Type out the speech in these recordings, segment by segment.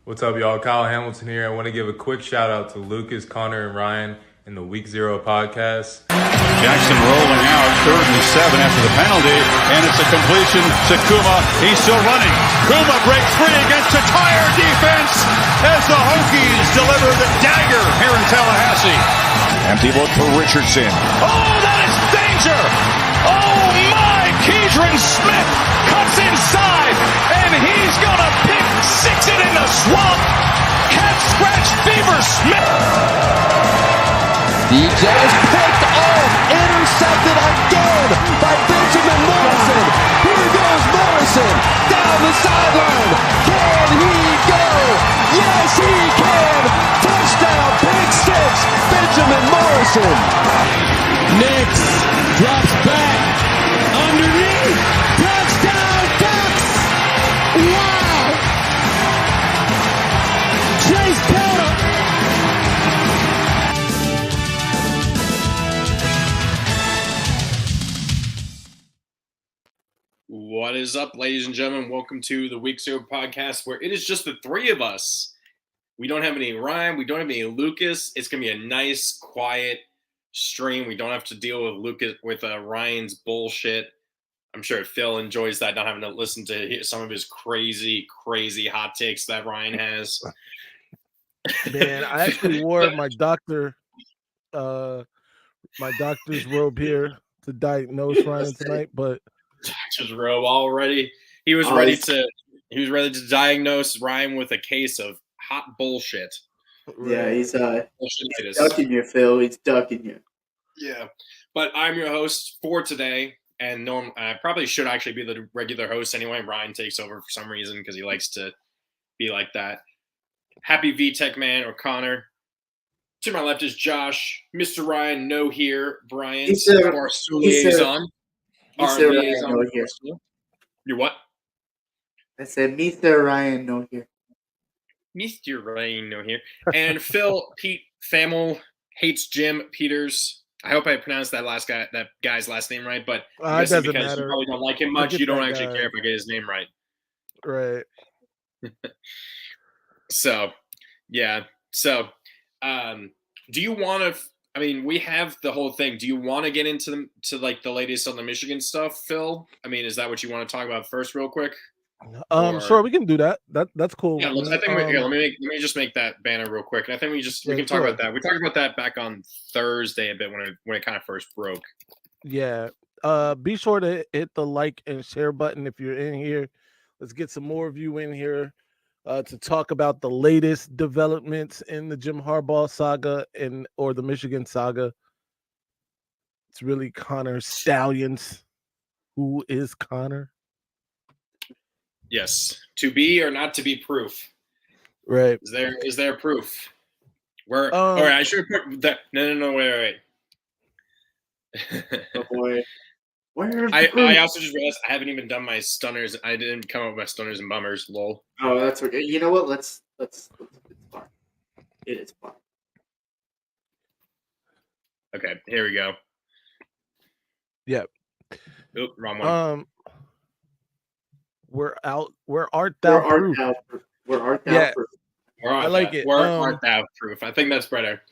What's up, y'all? Kyle Hamilton here. I want to give a quick shout out to Lucas, Connor, and Ryan in the Week Zero podcast. Jackson rolling out, 3rd and 7 after the penalty, and it's a completion to Kuma. He's still running. Kuma breaks free against a tired defense as the Hokies deliver the dagger here in Tallahassee. Empty look for Richardson. Oh, that is danger! Oh my! Keidron Smith cuts inside, and he's gonna pick six it in the swamp. Cat scratch fever Smith. DJ is picked off, intercepted again by Benjamin Morrison. Here goes Morrison down the sideline. Can he go? Yes, he can. Touchdown, pick six, Benjamin Morrison. Nix drops back underneath. Touchdown, Ducks. Wow. Chase Pelton. What is up, ladies and gentlemen? Welcome to the Week Zero podcast, where it is just the three of us. We don't have any Ryan. We don't have any Lucas. It's going to be a nice, quiet stream. We don't have to deal with Ryan's bullshit. I'm sure Phil enjoys that, not having to listen to some of his crazy hot takes that Ryan has. Man, I actually wore my doctor's robe here to diagnose Ryan tonight, but Doctor's robe already. He was ready to diagnose Ryan with a case of hot bullshit. Yeah, he's ducking you, Phil. He's ducking you. Yeah, but I'm your host for today, and I probably should actually be the regular host anyway. Ryan takes over for some reason because he likes to be like that. Happy VTech man or Connor. To my left is Josh, Mr. Ryan, no here, Brian, our liaison. Mr. Ryan, no here. You what? I said, Mr. Ryan, no here. Mr. Ryan, no here. And Phil, Pete, Famil, hates Jim Peters. I hope I pronounced that guy's last name right, but it doesn't because matter. you probably don't like him much, you don't actually care if I get his name right. Right. So, yeah. So, do you want to? I mean, we have the whole thing. Do you want to get into the latest on the Michigan stuff, Phil? I mean, is that what you want to talk about first, real quick? Sure, we can do that. That's cool. Yeah, let me just make that banner real quick. And I think we can talk about that. We talked about that back on Thursday a bit when it kind of first broke. Yeah. Be sure to hit the like and share button if you're in here. Let's get some more of you in here to talk about the latest developments in the Jim Harbaugh saga or the Michigan saga. It's really Connor Stallions. Who is Connor? Yes, to be or not to be proof. Right. Is there proof? All right, I should have put that. No, wait. Oh boy. I also just realized I haven't even done my stunners. I didn't come up with my stunners and bummers. Lol. Oh, that's okay. You know what? Let's it's fine. It is fine. Okay, here we go. Yep. Oop, wrong one. Where art thou proof? Where art thou proof? I like it. Where art thou proof? I think that's better.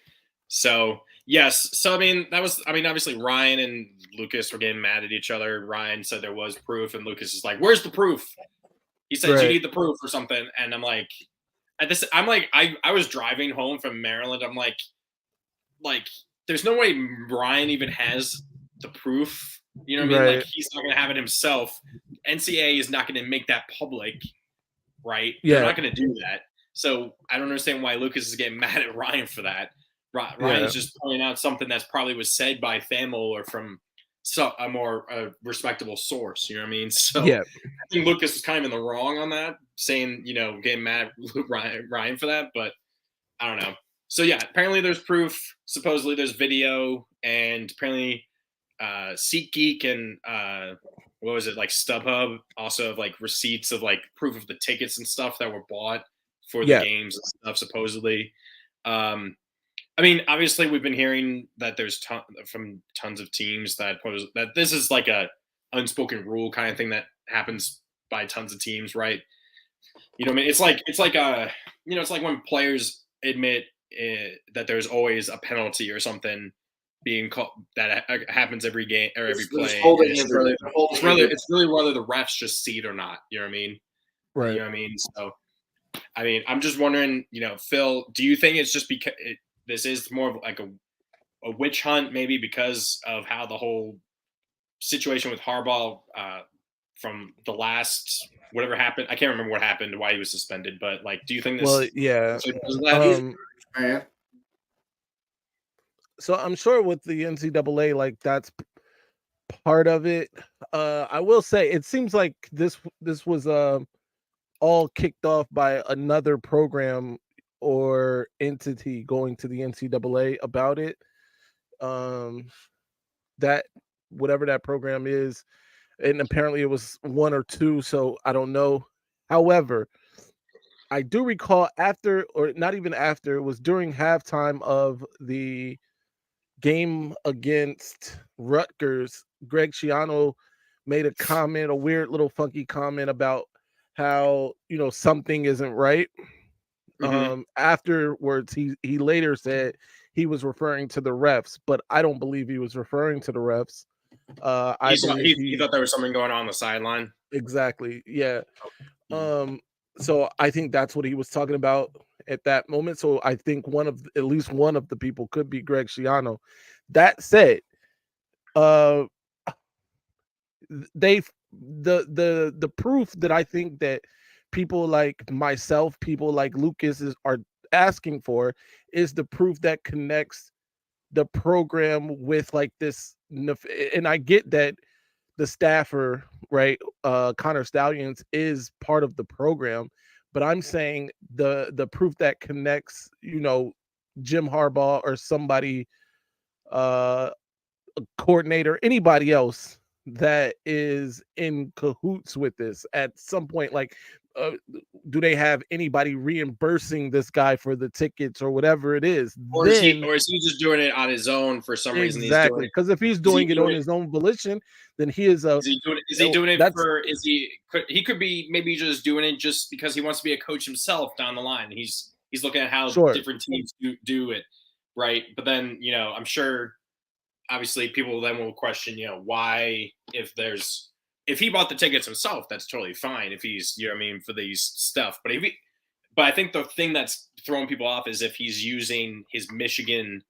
So yes. So obviously Ryan and Lucas were getting mad at each other. Ryan said there was proof, and Lucas is like, "Where's the proof?" He says, "You need the proof or something." And I'm like, I was driving home from Maryland. I'm like, there's no way Ryan even has the proof. You know what I mean? Like, he's not going to have it himself. NCAA is not going to make that public, right? Yeah. They're not going to do that. So I don't understand why Lucas is getting mad at Ryan for that. Ryan's just pointing out something that's probably was said by Famil or from a more respectable source. You know what I mean? So I think Lucas is kind of in the wrong on that, saying, getting mad at Ryan for that. But I don't know. So yeah, apparently there's proof. Supposedly there's video, and apparently SeatGeek and what was it, like StubHub also have like receipts of like proof of the tickets and stuff that were bought for the games and stuff supposedly. I mean, obviously we've been hearing that there's from tons of teams that this is like a unspoken rule kind of thing that happens by tons of teams, right? You know what I mean? It's like it's like when players admit that there's always a penalty or something being called that happens every game or every play. It's really whether the refs just see it or not. You know what I mean? Right. You know what I mean? So, I mean, I'm just wondering, Phil, do you think it's just because this is more of like a witch hunt, maybe because of how the whole situation with Harbaugh from the last whatever happened? I can't remember what happened, why he was suspended, but like, do you think this? Well, yeah. So I'm sure with the NCAA, like that's part of it. I will say it seems like this was all kicked off by another program or entity going to the NCAA about it. That whatever that program is, and apparently it was one or two, so I don't know. However, I do recall after, or not even after, it was during halftime of the game against Rutgers, Greg Schiano made a comment, a weird little funky comment about how, something isn't right. Afterwards, he later said he was referring to the refs, but I don't believe he was referring to the refs. He thought there was something going on the sideline. Exactly. Yeah. So I think that's what he was talking about at that moment. So I think at least one of the people could be Greg Schiano. That said, the proof that I think that people like myself, people like Lucas are asking for is the proof that connects the program with like this. And I get that the staffer, right, Connor Stallions is part of the program, but I'm saying the proof that connects, Jim Harbaugh or somebody, a coordinator, anybody else that is in cahoots with this at some point, like do they have anybody reimbursing this guy for the tickets or whatever it is? Or is he just doing it on his own for some reason? Exactly, because if he's doing it on his own volition, then he is a. Is he doing it for? He could be maybe just doing it just because he wants to be a coach himself down the line. He's looking at how different teams do it, right? But then I'm sure, obviously, people then will question why if he bought the tickets himself, that's totally fine. If he's for these stuff, but I think the thing that's throwing people off is if he's using his Michigan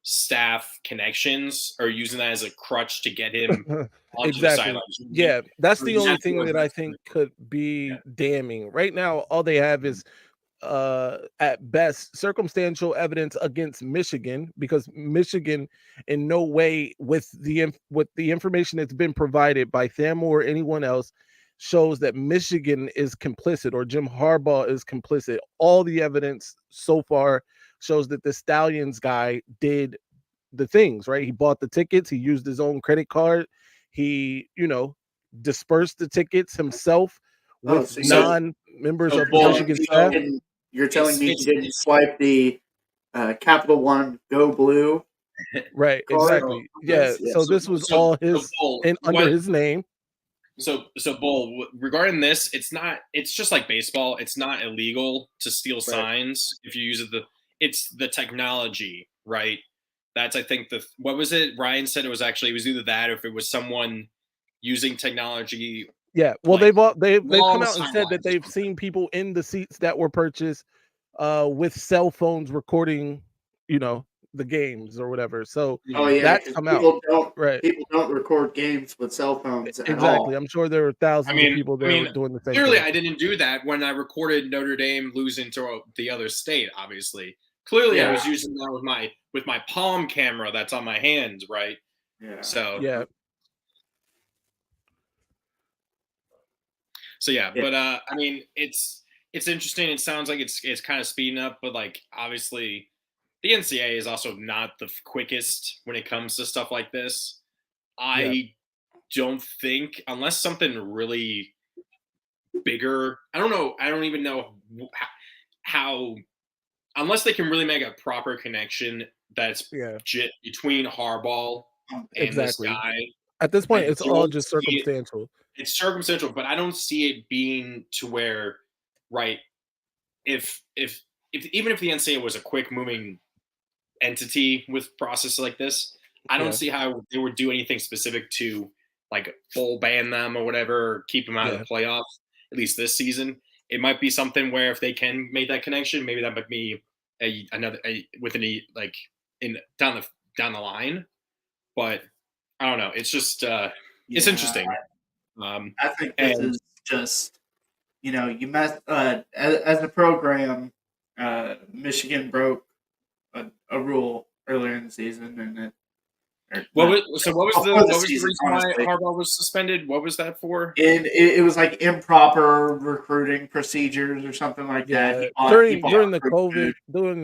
staff connections or using that as a crutch to get him onto the sidelines. Yeah, that's the only thing that I think could be damning. Right now, all they have is at best circumstantial evidence against Michigan, because Michigan in no way with the information that's been provided by Thamel or anyone else shows that Michigan is complicit or Jim Harbaugh is complicit. All the evidence so far shows that the Stallions guy did the things, right? He bought the tickets, he used his own credit card, he, dispersed the tickets himself with non-members of the Michigan staff. You're telling me he didn't swipe the Capital One Go Blue? Right, exactly. Yeah, so this was all his under his name. So Bull, regarding this, it's just like baseball. It's not illegal to steal signs if you use it. It's the technology, right? That's, I think, what was it? Ryan said it was either that or if it was someone using technology. Yeah, well, they've come out and said that they've seen people in the seats that were purchased with cell phones recording, the games or whatever. So that's come out. People don't record games with cell phones at all. I'm sure there were thousands of people there doing the same clearly thing. I didn't do that when I recorded Notre Dame losing to the other state, obviously. Clearly I was using that with my palm camera that's on my hands, right? Yeah. So yeah. So but I mean, it's interesting. It sounds like it's kind of speeding up, but like obviously the NCAA is also not the quickest when it comes to stuff like this. I don't think, unless something really bigger, I don't know. I don't even know how unless they can really make a proper connection that's between Harbaugh and this guy. At this point, it's all just circumstantial. It's circumstantial, but I don't see it being to where right? If even if the NCAA was a quick moving entity with process like this, I don't see how they would do anything specific to like full ban them or whatever, or keep them out of the playoffs, at least this season. It might be something where if they can make that connection, maybe that might be like in down the line. But I don't know. It's just it's interesting. I think this is just, you mess as a program. Michigan broke a rule earlier in the season, and what was the reason why Harbaugh was suspended? What was that for? It was like improper recruiting procedures or something like that. During the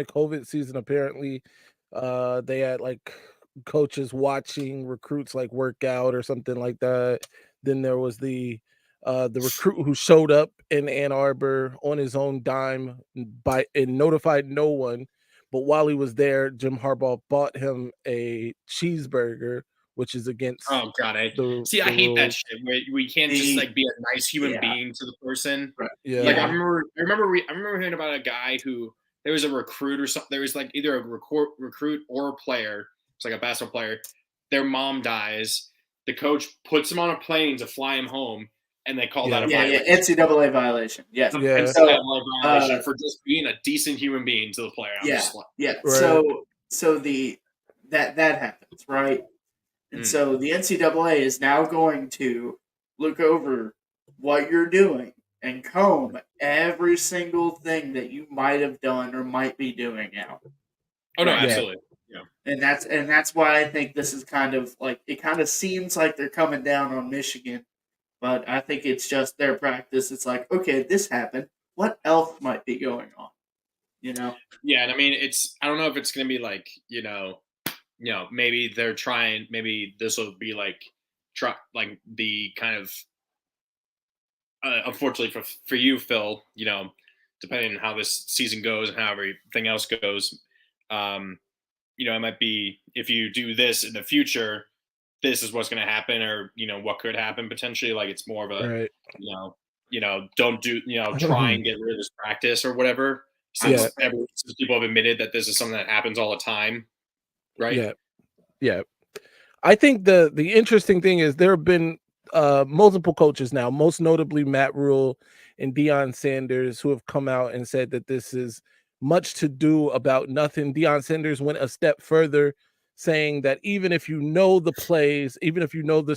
COVID season, apparently, they had like coaches watching recruits like work out or something like that. Then there was the recruit who showed up in Ann Arbor on his own dime and notified no one. But while he was there, Jim Harbaugh bought him a cheeseburger, which is against. Oh God, I hate that shit. We can't just like be a nice human being to the person. Right. Yeah. Like I remember hearing about a guy who there was a recruit or something. There was like either a recruit or a player. It's like a basketball player. Their mom dies. The coach puts him on a plane to fly him home, and they call that a violation. NCAA violation. Yes. NCAA violation for just being a decent human being to the player. Right. So that happens, right? And so the NCAA is now going to look over what you're doing and comb every single thing that you might have done or might be doing now. Oh no, absolutely. Yeah. And that's why I think this is kind of like, it kind of seems like they're coming down on Michigan, but I think it's just their practice. It's like, okay, this happened. What else might be going on? Yeah, and I mean, I don't know if it's going to be like, maybe they're trying. Maybe this will be like the kind of. Unfortunately for you, Phil, depending on how this season goes and how everything else goes, it might be if you do this in the future, this is what's going to happen, or what could happen potentially. Like it's more of a, don't do, try and get rid of this practice or whatever. Since people have admitted that this is something that happens all the time, right? Yeah. I think the interesting thing is there have been multiple coaches now, most notably Matt Rule and Deion Sanders, who have come out and said that this is much to do about nothing. Deion Sanders went a step further, saying that even if you know the plays, even if you know the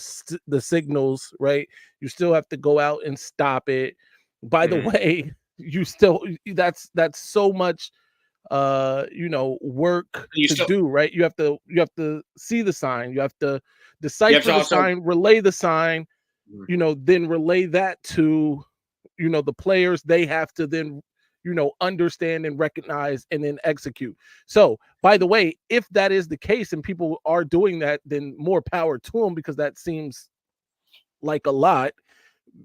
signals, right, you still have to go out and stop it. By the way, that's so much work to do, right? You have to see the sign, you have to decipher the sign, relay the sign, then relay that to the players. They have to then understand and recognize and then execute. So by the way, if that is the case and people are doing that, then more power to them, because that seems like a lot.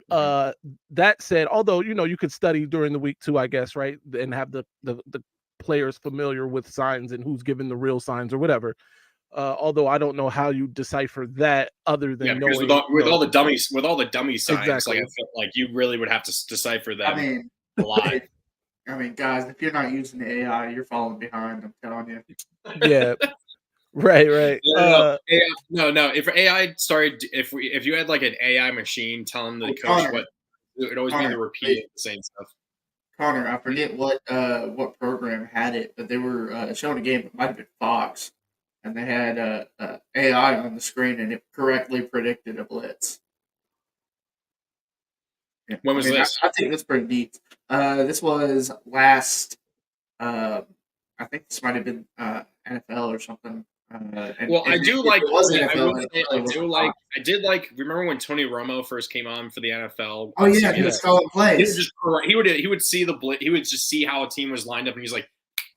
That said, although you could study during the week too, I guess, right, and have the players familiar with signs and who's given the real signs or whatever. Although I don't know how you decipher that other than knowing with all the dummy signs. Exactly. Like I feel like you really would have to decipher them a lot. I mean, guys, if you're not using the AI, you're falling behind. I'm telling you. Yeah. Right. No. If AI started, if you had like an AI machine telling the coach what, it would always be the repeat the same stuff. Connor, I forget what program had it, but they were showing a game. It might have been Fox, and they had AI on the screen, and it correctly predicted a blitz. Yeah. When was this? I think that's pretty neat. This was last. I think this might have been NFL or something. I do like. I did like. Remember when Tony Romo first came on for the NFL? Oh yeah, he was calling plays. He would see the blitz. He would just see how a team was lined up, and he's like,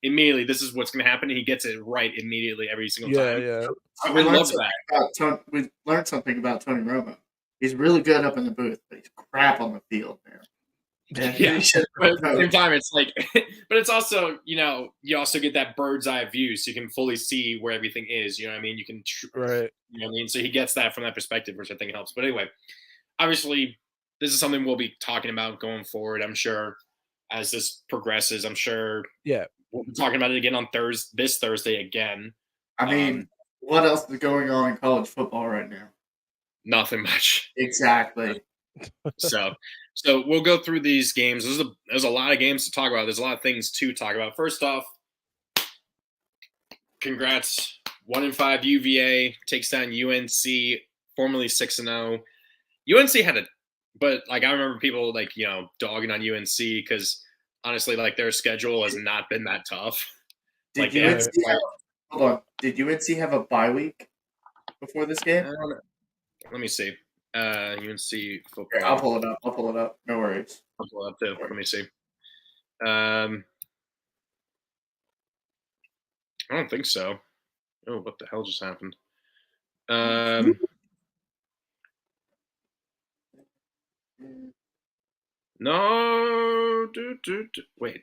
immediately, this is what's going to happen, and he gets it right immediately every single time. Yeah. I love that. We learned something about Tony Romo. He's really good up in the booth, but he's crap on the field, man. Yeah, but at the same time, it's like, but it's also, you also get that bird's eye view, so you can fully see where everything is. You know what I mean? You can, right? You know what I mean? So he gets that from that perspective, which I think helps. But anyway, obviously, this is something we'll be talking about going forward, I'm sure. as this progresses. I'm sure Yeah. we'll be talking about it again on this Thursday again. I mean, what else is going on in college football right now? Nothing much. Exactly. So we'll go through these games. There's a lot of games to talk about. There's a lot of things to talk about. First off, congrats. 1-5 UVA takes down UNC, formerly 6-0. UNC but like I remember people like, dogging on UNC because honestly, like their schedule has not been that tough. Did Like, UNC hold on? Did UNC have a bye week before this game? Let me see. UNC football. Here, I'll pull it up. No worries. I'll pull it up too. Let me see. I don't think so. Oh, what the hell just happened? No. Wait.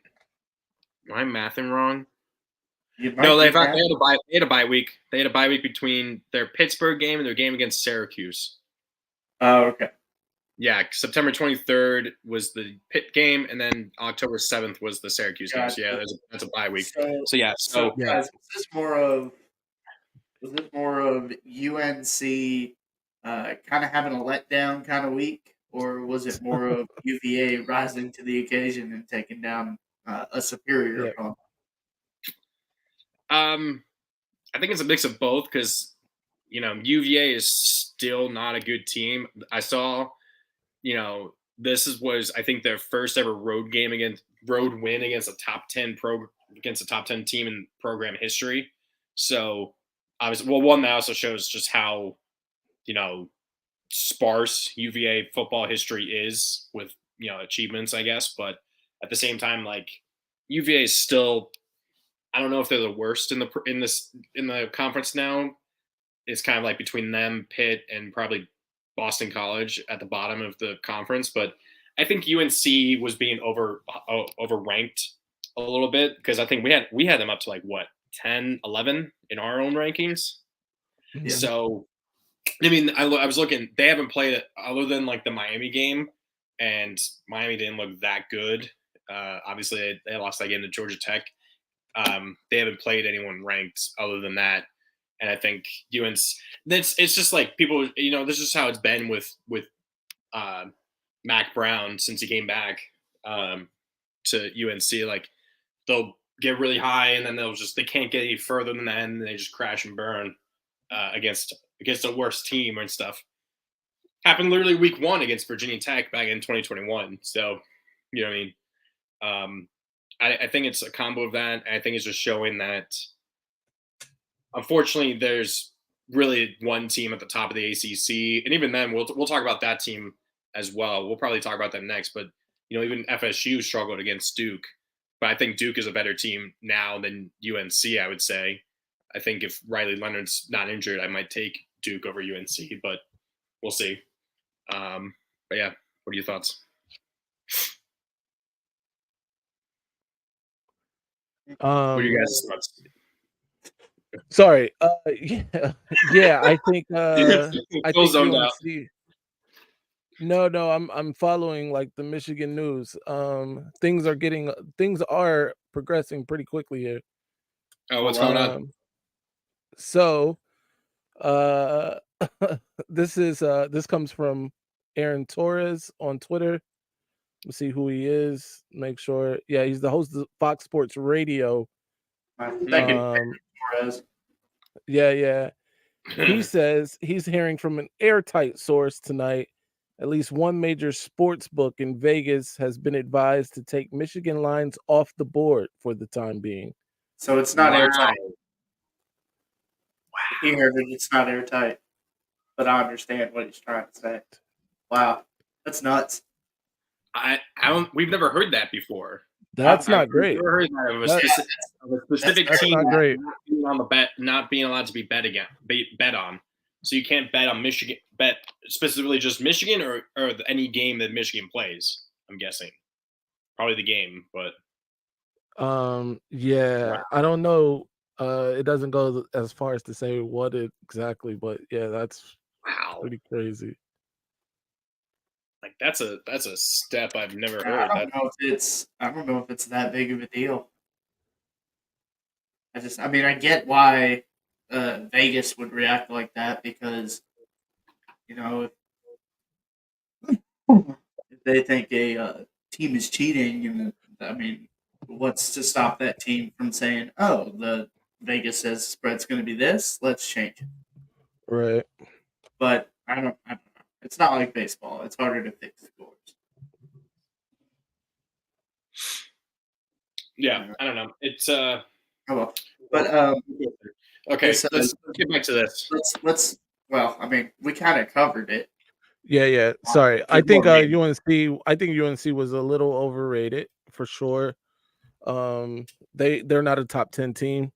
Am I mathing wrong? No, they had a bye week. They had a bye week between their Pittsburgh game and their game against Syracuse. Oh, okay. Yeah, September 23rd was the Pitt game, and then October 7th was the Syracuse game. So, yeah, that's a bye week. So guys, was this more of UNC kind of having a letdown kind of week, or was it more of UVA rising to the occasion and taking down a superior opponent? I think it's a mix of both because, UVA is still not a good team. I saw, this was I think their first ever road win against a top 10 team in program history. So obviously, one that also shows just how, sparse UVA football history is with, achievements, I guess. But at the same time, like UVA is still, I don't know if they're the worst in the conference now. It's kind of like between them, Pitt, and probably Boston College at the bottom of the conference. But I think UNC was being overranked a little bit because I think we had them up to like what 10, 11 in our own rankings. Yeah. So, I mean, I was looking. They haven't played it other than like the Miami game, and Miami didn't look that good. Obviously, they lost that game to Georgia Tech. They haven't played anyone ranked other than that, and I think UNC. It's just like people, this is how it's been with Mac Brown since he came back to UNC. Like they'll get really high, and then they can't get any further than that, and they just crash and burn against a worse team and stuff. Happened literally week 1 against Virginia Tech back in 2021. So, you know what I mean. I think it's a combo of that. And I think it's just showing that, unfortunately, there's really one team at the top of the ACC, and even then, we'll talk about that team as well. We'll probably talk about them next. But even FSU struggled against Duke, but I think Duke is a better team now than UNC. I would say. I think if Riley Leonard's not injured, I might take Duke over UNC, but we'll see. But yeah, what are your thoughts? What are you guys' thoughts? Sorry. Yeah. I think. I think UNC. No. I'm following like the Michigan news. Things are progressing pretty quickly here. Oh, what's going on? So, this comes from Aaron Torres on Twitter. Let's see who he is. Make sure. Yeah, he's the host of Fox Sports Radio. Yeah. He says he's hearing from an airtight source tonight. At least one major sports book in Vegas has been advised to take Michigan lines off the board for the time being. So it's not airtight. Wow. He heard it. It's not airtight, but I understand what he's trying to say. Wow, that's nuts. I don't. We've never heard that before. That's not great. Never heard that of a specific team not great. Not being allowed to be bet on. So you can't bet on Michigan. Bet specifically just Michigan or any game that Michigan plays. I'm guessing probably the game, but yeah, wow. I don't know. It doesn't go as far as to say what exactly, but yeah, that's pretty crazy. Like that's a step I've never heard. I don't know if it's that big of a deal. I get why Vegas would react like that because if they think a team is cheating, what's to stop that team from saying, "Oh, the Vegas says spread's going to be this, let's change it." Right. But I don't know. It's not like baseball. It's harder to fix scores. Yeah, I don't know. It's Oh well. But okay. so Let's get back to this. let's. Well, we kind of covered it. Yeah. Sorry. I There's think more maybe. UNC was a little overrated for sure. They're not a top 10 team.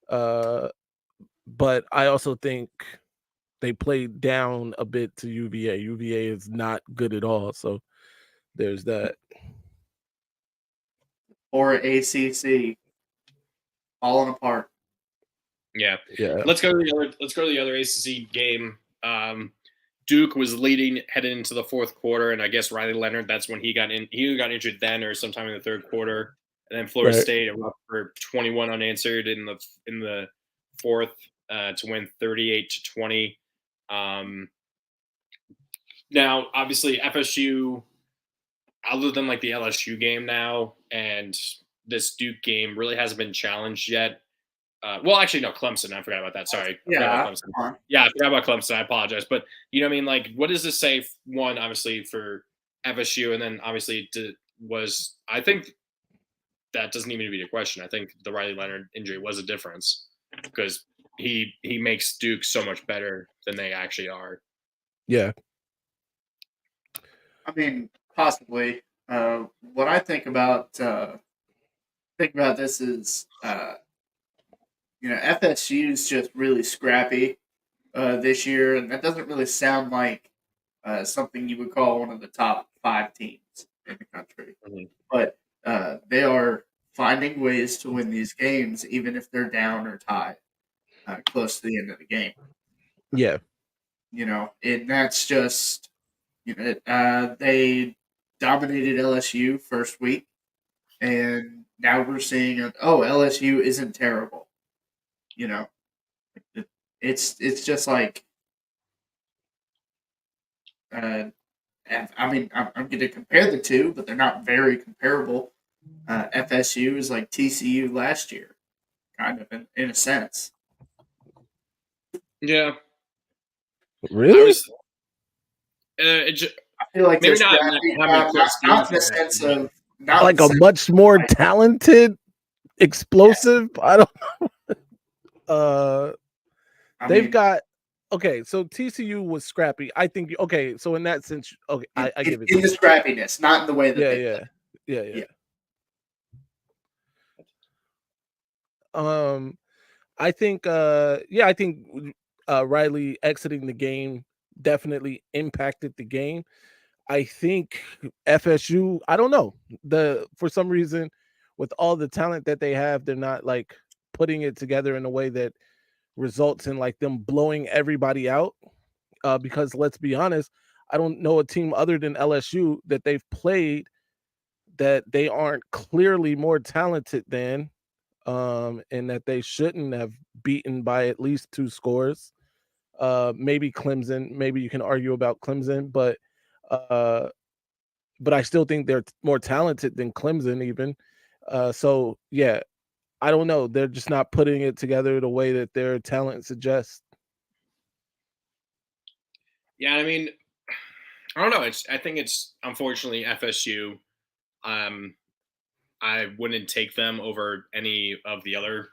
But I also think they played down a bit to UVA. UVA is not good at all. So there's that. Or ACC falling apart. Yeah. Yeah. Let's go to the other ACC game. Duke was leading headed into the fourth quarter, and I guess Riley Leonard. That's when he got in. He got injured then, or sometime in the third quarter. And then Florida Right. State erupted for 21 unanswered in the fourth to win 38-20. Now, obviously, FSU, other than like the LSU game now and this Duke game, really hasn't been challenged yet. Well, actually, no, Clemson. I forgot about that. Sorry. I forgot about Clemson. Yeah, I forgot about Clemson. I apologize. But you know what I mean? Like, what does this say? One, obviously, for FSU, and then obviously I think that doesn't even be a question. I think the Riley Leonard injury was a difference because he makes Duke so much better than they actually are. Yeah. Possibly. What I think about this is, FSU is just really scrappy this year, and that doesn't really sound like something you would call one of the top 5 teams in the country. Mm-hmm. But they are finding ways to win these games, even if they're down or tied close to the end of the game. Yeah. And that's just, they dominated LSU first week, and now we're seeing LSU isn't terrible. It's just like, I'm going to compare the two, but they're not very comparable. FSU is like TCU last year, kind of in a sense. Yeah. Really? I feel like maybe not in the sense of not like a much more talented, explosive. Yeah. I don't know. They've got so TCU was scrappy. I think so in that sense, I give it in the scrappiness, not in the way that they yeah. I think Riley exiting the game definitely impacted the game. I think FSU, I don't know. For some reason, with all the talent that they have, they're not like putting it together in a way that results in like them blowing everybody out. Because let's be honest, I don't know a team other than LSU that they've played that they aren't clearly more talented than, and that they shouldn't have beaten by at least 2 scores. Maybe Clemson. Maybe you can argue about Clemson, but I still think they're more talented than Clemson even. So yeah, I don't know. They're just not putting it together the way that their talent suggests. Yeah, I mean, I don't know. I think it's unfortunately FSU. I wouldn't take them over any of the other,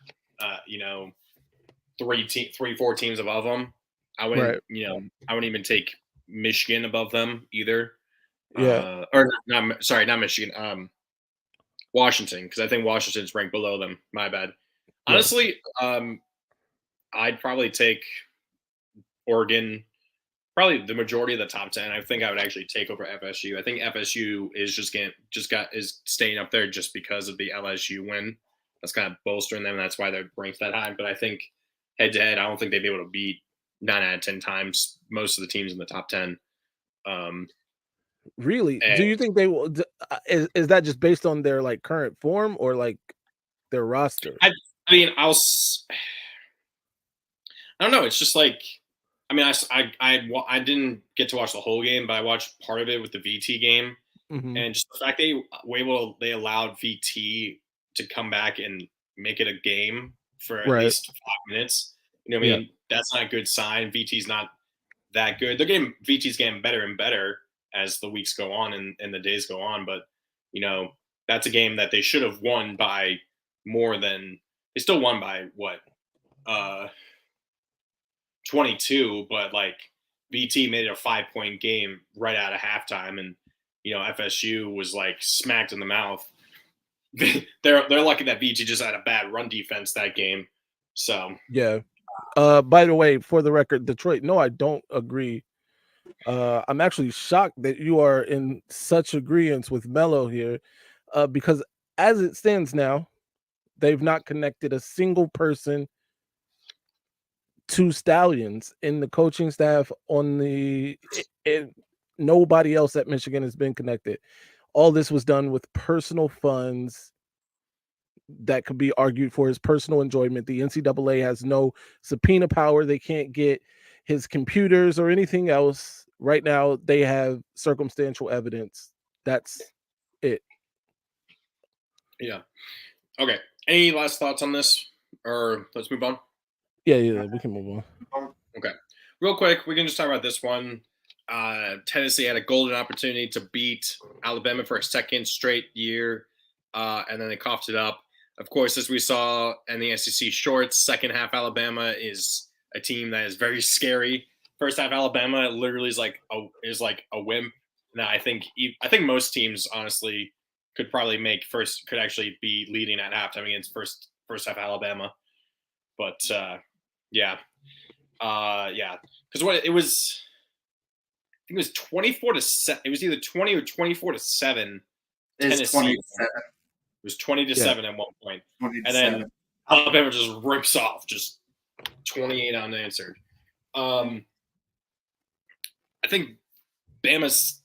4 teams above them. I wouldn't, I wouldn't even take Michigan above them either. Yeah. Or not Michigan. Washington, because I think Washington's ranked below them. My bad. Honestly, I'd probably take Oregon. Probably the majority of the top 10. I think I would actually take over FSU. I think FSU is is staying up there just because of the LSU win. That's kind of bolstering them. That's why they're ranked that high. But I think head to head, I don't think they'd be able to beat 9 out of 10 times most of the teams in the top 10. Really? And Do you think they will? Is that just based on their like current form or like their roster? I mean, I don't know. It's just like, I mean, I didn't get to watch the whole game, but I watched part of it with the VT game, Mhm. and just the fact they allowed VT to come back and make it a game for at Right. least 5 minutes. You know what I Yeah. mean? That's not a good sign. VT's not that good. VT's getting better and better as the weeks go on and the days go on, but you know, that's a game that they should have won by more than they still won by what? 22, but like VT made it a 5 point game right out of halftime, and you know FSU was like smacked in the mouth. they're lucky that VT just had a bad run defense that game. So Yeah. By the way, for the record, Detroit. No, I don't agree. I'm actually shocked that you are in such agreement with Mello here, because as it stands now, they've not connected a single person to Stallions in the coaching staff on nobody else at Michigan has been connected. All this was done with personal funds that could be argued for his personal enjoyment. The NCAA has no subpoena power. They can't get his computers or anything else. Right now, they have circumstantial evidence. That's it. yeah, okay. Any last thoughts on this, or let's move on? Yeah, we can move on. Okay. Real quick, we can just talk about this one. Tennessee had a golden opportunity to beat Alabama for a second straight year, and then they coughed it up. Of course, as we saw in the SEC shorts, second half Alabama is a team that is very scary. First half Alabama literally is like a wimp. Now I think most teams honestly could actually be leading at halftime against first half Alabama. But yeah, because what it was, I think it was 24-7. It was either 20 or 24-7. It's Tennessee. 27. It was 20-7 at one point, 27. and then Alabama just rips off, just 28 unanswered. I think Bama's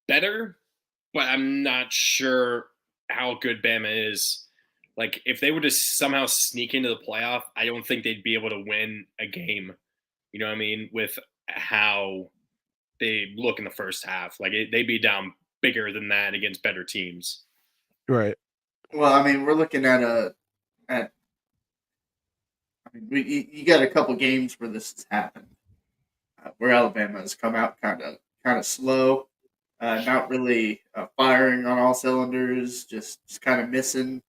better, but I'm not sure how good Bama is. Like, if they were to somehow sneak into the playoff, I don't think they'd be able to win a game. You know what I mean? With how they look in the first half, like they'd be down bigger than that against better teams. Right. Well, I mean, we're looking at I mean, you got a couple games where this has happened, where Alabama has come out kind of slow, not really firing on all cylinders, just kind of missing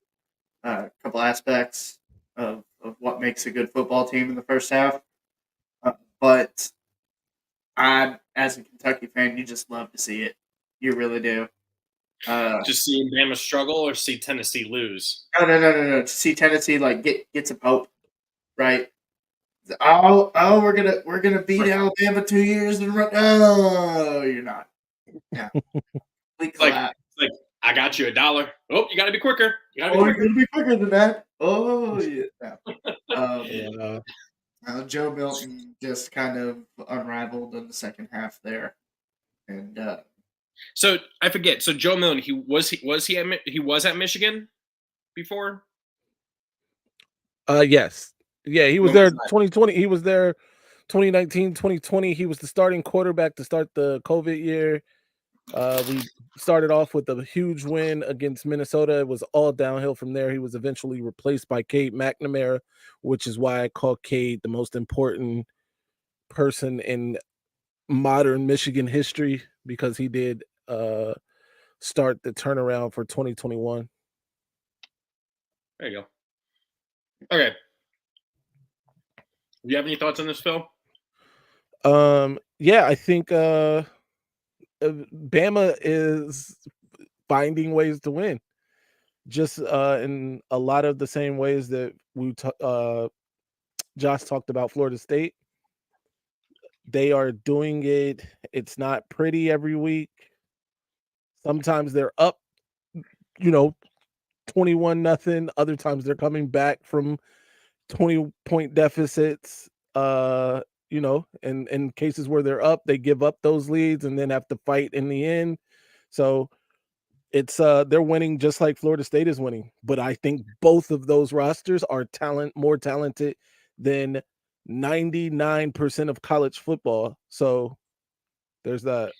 a couple aspects of what makes a good football team in the first half. But as a Kentucky fan, you just love to see it. You really do. Just seeing Bama struggle or see Tennessee lose? No. To see Tennessee like get some hope, right? Oh, we're gonna beat Alabama 2 years in a row. No, you're not. Yeah, Like I got you $1. Oh, you got to be quicker. You got to be oh, quicker. you're gonna be quicker than that. Oh yeah. Yeah. Joe Milton just kind of unraveled in the second half there, and So I forget. So Joe Milton, he was at Michigan before. Yes. Yeah, he was When there was that? 2020. He was there 2019, 2020. He was the starting quarterback to start the COVID year. We started off with a huge win against Minnesota. It was all downhill from there. He was eventually replaced by Cade McNamara, which is why I call Cade the most important person in modern Michigan history, because he did start the turnaround for 2021. There you go. Okay. Do you have any thoughts on this, Phil? Yeah, I think Bama is finding ways to win, just in a lot of the same ways that Josh talked about Florida State. They are doing it. It's not pretty every week. Sometimes they're up, 21-0. Other times they're coming back from 20-point deficits. in cases where they're up, they give up those leads and then have to fight in the end. So it's they're winning just like Florida State is winning. But I think both of those rosters are more talented than 99% of college football. So there's that.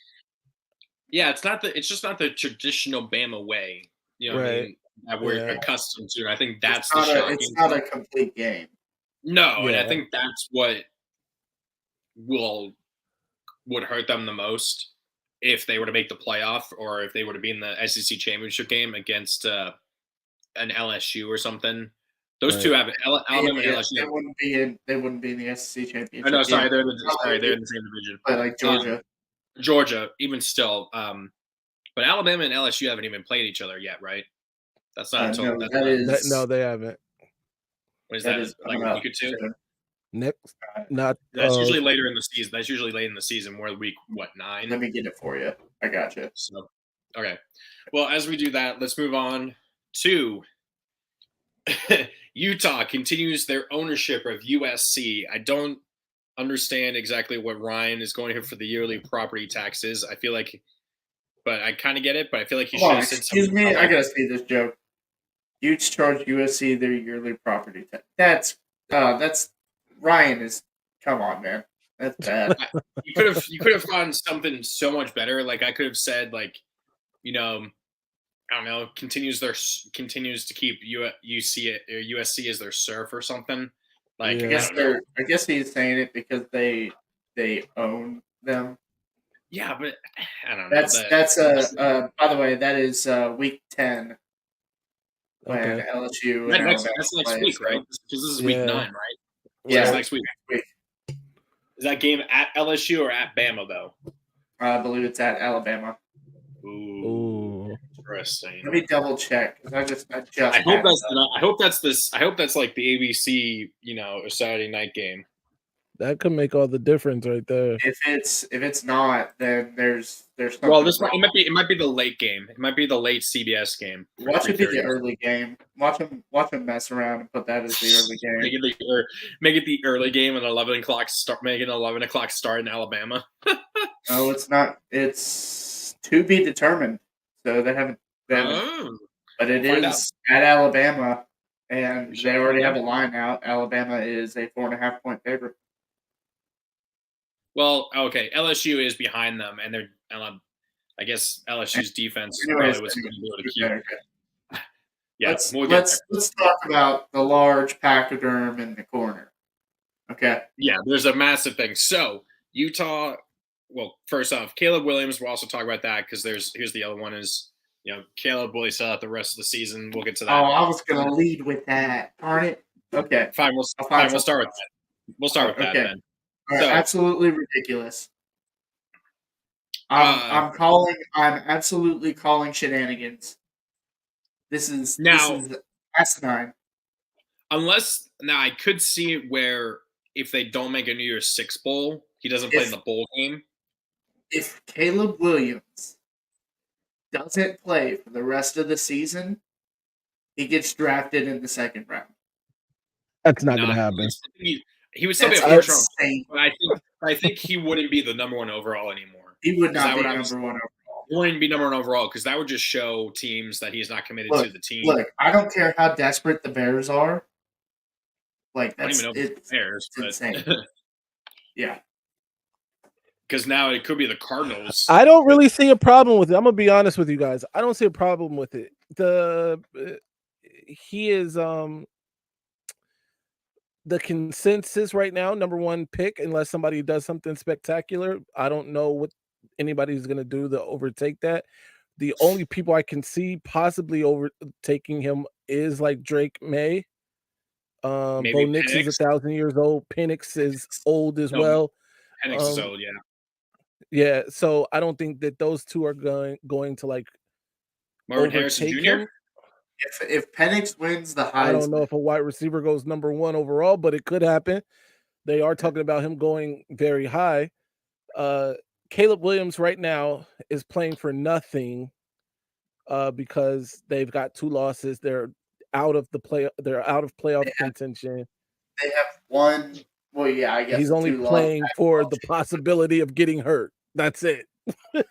Yeah, it's just not the traditional Bama way. You know what I mean? That we're accustomed to. I think that's the shocking. It's not a complete game. No, and I think that's what would hurt them the most if they were to make the playoff or if they were to be in the SEC championship game against an LSU or something. Those two have Alabama and LSU. They wouldn't be in the SEC championship. Oh, no, sorry, they're in the same division. But like Georgia. Georgia, even still. But Alabama and LSU haven't even played each other yet, right? That's not until no, they haven't. What is that? Like a week or two? Next, that's usually later in the season. That's usually late in the season. We're week 9? Let me get it for you. I got you. So, okay. Well, as we do that, let's move on to Utah continues their ownership of USC. I don't understand exactly what Ryan is going here for the yearly property taxes. I feel like, but I kind of get it. But I feel like he should have said something. Excuse me, I gotta see this joke. Utes charge USC their yearly property tax. That's Ryan is. Come on, man. That's bad. You could have gotten something so much better. Like I could have said, like, I don't know, continues to keep USC as their surf or something. Like I guess he's saying it because they own them. Yeah, but I don't know. That's by the way, that is week 10 when LSU. That's next week, right? Because this is week 9, right? Yeah, next week. Is that game at LSU or at Bama though? I believe it's at Alabama. Ooh. Interesting. Let me double check because I hope that's like the ABC, a Saturday night game. That could make all the difference right there. If it's not, then there's something. Well, it might be the late game. It might be the late CBS game. Watch it be the early game. Watch them mess around and put that as the early game. Make it the early game and 11 o'clock start. Make it an 11 o'clock start in Alabama. No, it's not. It's to be determined. So they haven't. But it is at Alabama, and they already have a line out. Alabama is a 4.5-point favorite. Well, okay, LSU is behind them, and they're. I guess LSU's defense probably wasn't going to be able to keep. Yeah, let's talk about the large pachyderm in the corner. Okay. Yeah, there's a massive thing. So Utah. Well, first off, Caleb Williams. We'll also talk about that because here's the other one is. Caleb will sell out the rest of the season. We'll get to that. Oh, I was going to lead with that. Darn it. Okay. Fine, we'll start with that. We'll start with that then. All right, absolutely ridiculous. I'm absolutely calling shenanigans. This is asinine. Unless now I could see it where if they don't make a New Year's Six bowl, he doesn't play in the bowl game. If Caleb Williams doesn't play for the rest of the season, he gets drafted in the second round. That's not going to happen. He would still be a first round, but I think he wouldn't be the number 1 overall anymore. He would not be number 1 overall. He wouldn't be number 1 overall because that would just show teams that he's not committed to the team. Look, I don't care how desperate the Bears are. Like that's I don't even know if Bears, it's insane. Yeah. Because now it could be the Cardinals. I don't really see a problem with it. I'm gonna be honest with you guys. I don't see a problem with it. He is the consensus right now, number 1 pick, unless somebody does something spectacular. I don't know what anybody's gonna do to overtake that. The only people I can see possibly overtaking him is like Drake May. Bo Nix is 1,000 years old. Penix is old as well. Penix is old, yeah. Yeah, so I don't think that those two are going to like Marvin Harrison Jr. him. If Penix wins the Heisman, I don't know if a wide receiver goes number 1 overall, but it could happen. They are talking about him going very high. Caleb Williams right now is playing for nothing because they've got 2 losses. They're out of playoff contention. They have one Well, yeah, I guess He's the only two lost playing for Pac-12 the possibility of getting hurt. That's it. I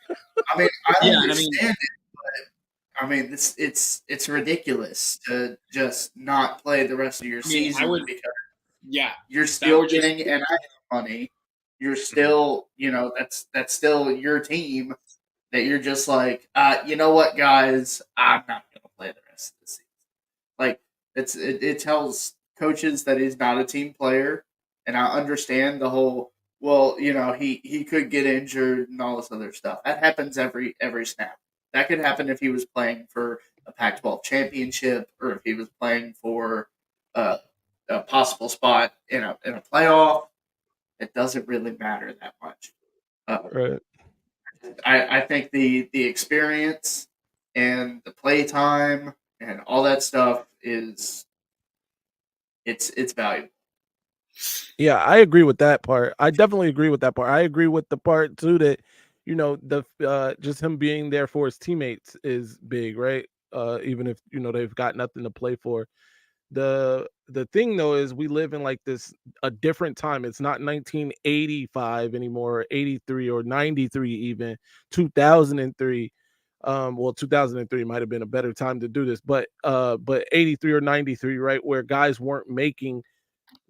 mean, I Yeah, understand it, but I mean, it's ridiculous to just not play the rest of your season because you're that still would just getting NIL money. You're still, that's still your team. That you're just like, you know what, guys, I'm not going to play the rest of the season. Like it tells coaches that he's not a team player, and I understand the whole. Well, he could get injured and all this other stuff. That happens every snap. That could happen if he was playing for a Pac-12 championship or if he was playing for a possible spot in a playoff. It doesn't really matter that much. Right. I think the experience and the play time and all that stuff it's valuable. Yeah, I agree with that part. I definitely agree with that part. I agree with the part too that the just him being there for his teammates is big, right? Even if they've got nothing to play for. The thing though is we live in like a different time. It's not 1985 anymore, or 83 or 93 even, 2003. Well, 2003 might have been a better time to do this, but 83 or 93, right, where guys weren't making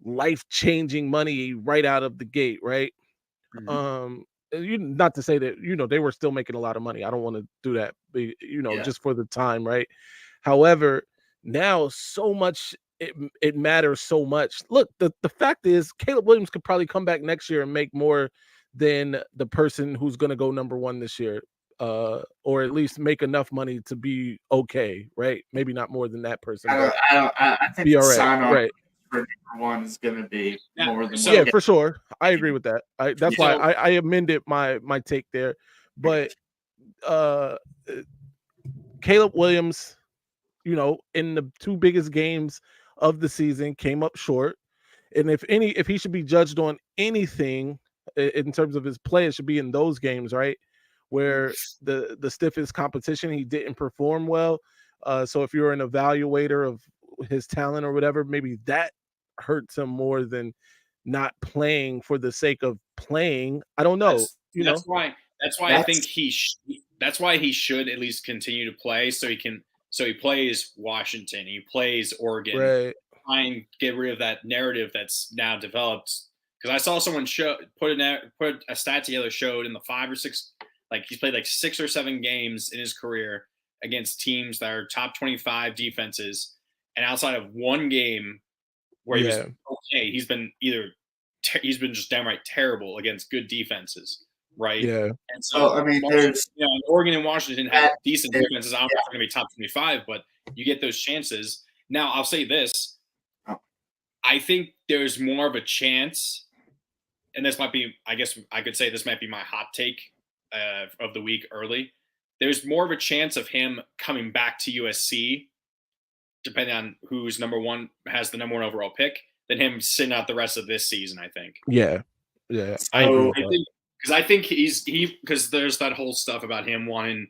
life-changing money right out of the gate, right? Not to say that they were still making a lot of money. I don't want to do that, Yeah. just for the time, right? However, now so much it matters so much. Look, the fact is Caleb Williams could probably come back next year and make more than the person who's going to go number 1 this year, or at least make enough money to be okay, right? Maybe not more than that person, but I think be the all right, sign on right? for number 1 is going to be Yeah, more than so- Yeah, what for sure. I agree with that. That's why So- I amended my take there. But uh Caleb Williams, in the 2 biggest games of the season came up short. And if he should be judged on anything in terms of his play, it should be in those games, right? Where the stiffest competition, he didn't perform well. So if you're an evaluator of his talent or whatever, maybe that hurts him more than not playing for the sake of playing. I don't know. That's why I think that's why he should at least continue to play so he plays Washington, he plays Oregon, Right. try and get rid of that narrative that's now developed. Because I saw someone put a stat together, showed in the 5 or 6, like he's played like 6 or 7 games in his career against teams that are top 25 defenses, and outside of 1 game where he was okay, he's been just downright terrible against good defenses, right? Yeah. And so I mean, there's Oregon and Washington have that- decent defenses. I don't know if they're going to be top 25, but you get those chances. Now, I'll say this. I think there's more of a chance, and this might be, I guess I could say this might be my hot take of the week early. There's more of a chance of him coming back to USC, depending on who's has the number 1 overall pick, than him sitting out the rest of this season, I think. Yeah. I agree with that. Because I think because there's that whole stuff about him wanting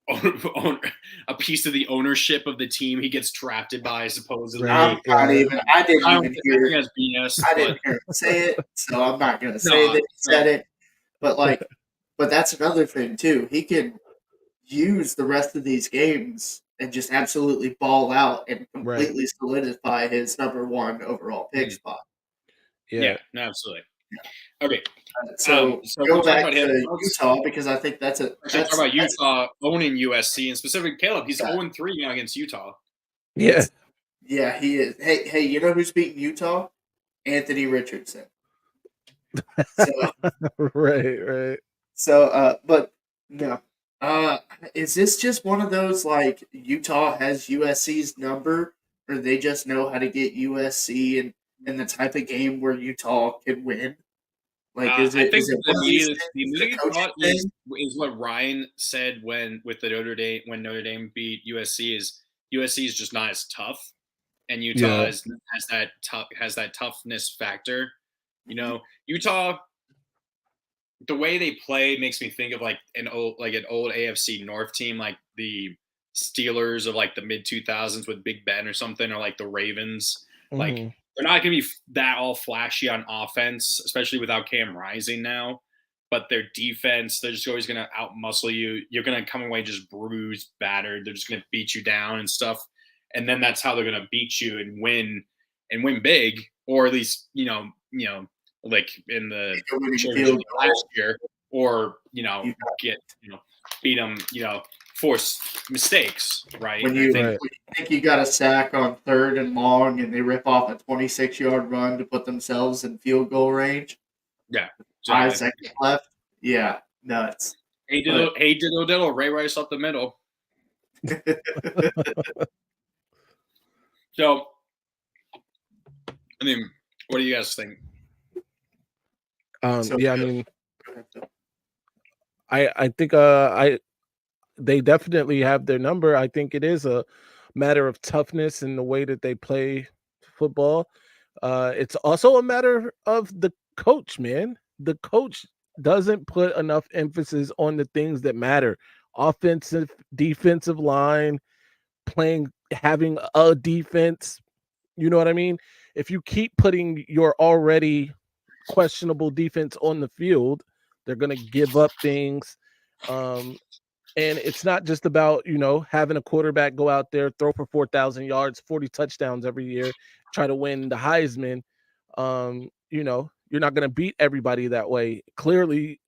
a piece of the ownership of the team he gets drafted by, supposedly. Right. I didn't even hear it. BS, I didn't hear him say it, so I'm not going to say that he said it. But but that's another thing too. He can use the rest of these games and just absolutely ball out and completely solidify his number 1 overall pick spot. Yeah, no, absolutely. Okay, so go back to Utah because I think that's talk about Utah owning USC and specifically Caleb. He's 0-3 now against Utah. Yeah. Yeah, he is. Hey, you know who's beating Utah? Anthony Richardson. So, right. So, but no. Is this just one of those like Utah has USC's number, or they just know how to get USC in the type of game where Utah can win? Like, I think the immediate thought is what Ryan said when Notre Dame beat USC is USC is just not as tough, and Utah has that toughness factor. Utah, the way they play makes me think of like an old AFC North team, like the Steelers of like the mid 2000s with Big Ben or something, or like the Ravens. Like they're not going to be that all flashy on offense, especially without Cam Rising now. But their defense, they're just always going to outmuscle you. You're going to come away just bruised, battered. They're just going to beat you down and stuff. And then that's how they're going to beat you and win big, or at least like in the championship last year, or beat them, force mistakes, right? When you think you got a sack on 3rd and long, and they rip off a 26-yard run to put themselves in field goal range. Yeah, 5 seconds left. Yeah, nuts. Hey diddle, Ray Rice up the middle. So, I mean, what do you guys think? I think they definitely have their number. I think it is a matter of toughness in the way that they play football. It's also a matter of the coach, man. The coach doesn't put enough emphasis on the things that matter. Offensive, defensive line, having a defense. You know what I mean? If you keep putting your already questionable defense on the field, they're going to give up things. And it's not just about, having a quarterback go out there, throw for 4,000 yards, 40 touchdowns every year, try to win the Heisman. You're not going to beat everybody that way. Clearly,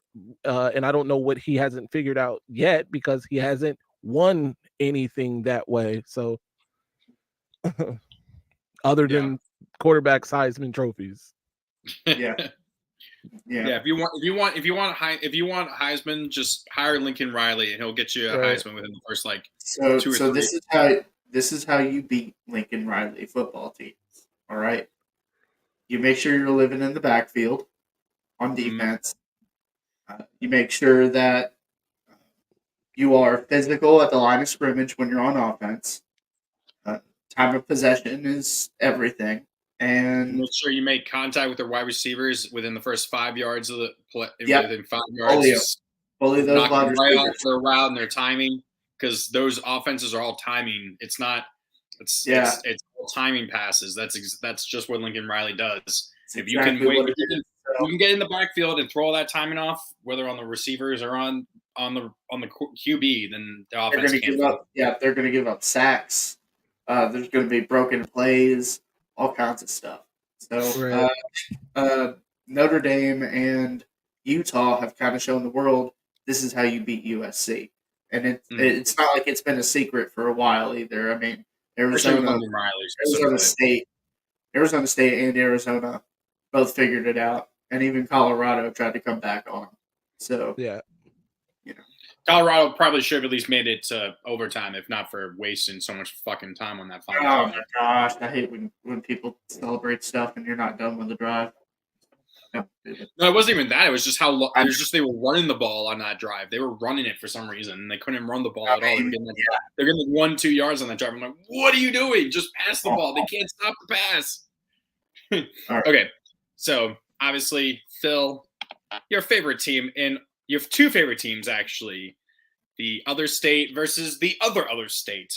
and I don't know what he hasn't figured out yet, because he hasn't won anything that way. So other than quarterbacks Heisman trophies. Yeah. If you want Heisman, just hire Lincoln Riley and he'll get you a Heisman within the first 2 or 3. So this is how you beat Lincoln Riley football teams. All right. You make sure you're living in the backfield on defense. You make sure that you are physical at the line of scrimmage when you're on offense. Time of possession is everything. And make sure you make contact with their wide receivers within the first 5 yards of the play. Yep. Within 5 yards. Bully those wide receivers right off receivers. their route and their timing, because those offenses are all timing. It's all timing passes. That's just what Lincoln Riley does. If you can get in the backfield and throw all that timing off, whether on the receivers or on the QB, then the offense they're going to give up sacks. There's going to be broken plays, all kinds of stuff. So Notre Dame and Utah have kind of shown the world this is how you beat USC. And it's not like it's been a secret for a while either. I mean, Arizona State and Arizona both figured it out, and even Colorado tried to come back on. So Colorado probably should have at least made it to overtime, if not for wasting so much fucking time on that final. Oh my gosh, I hate when people celebrate stuff and you're not done with the drive. No, it wasn't even that. It was just they were running the ball on that drive. They were running it for some reason, and they couldn't run the ball at all. They're getting 1-2 yards on that drive. I'm like, what are you doing? Just pass the ball. They can't stop the pass. Right. Okay, so obviously, Phil, your favorite team, and you have 2 favorite teams actually. The other state versus the other state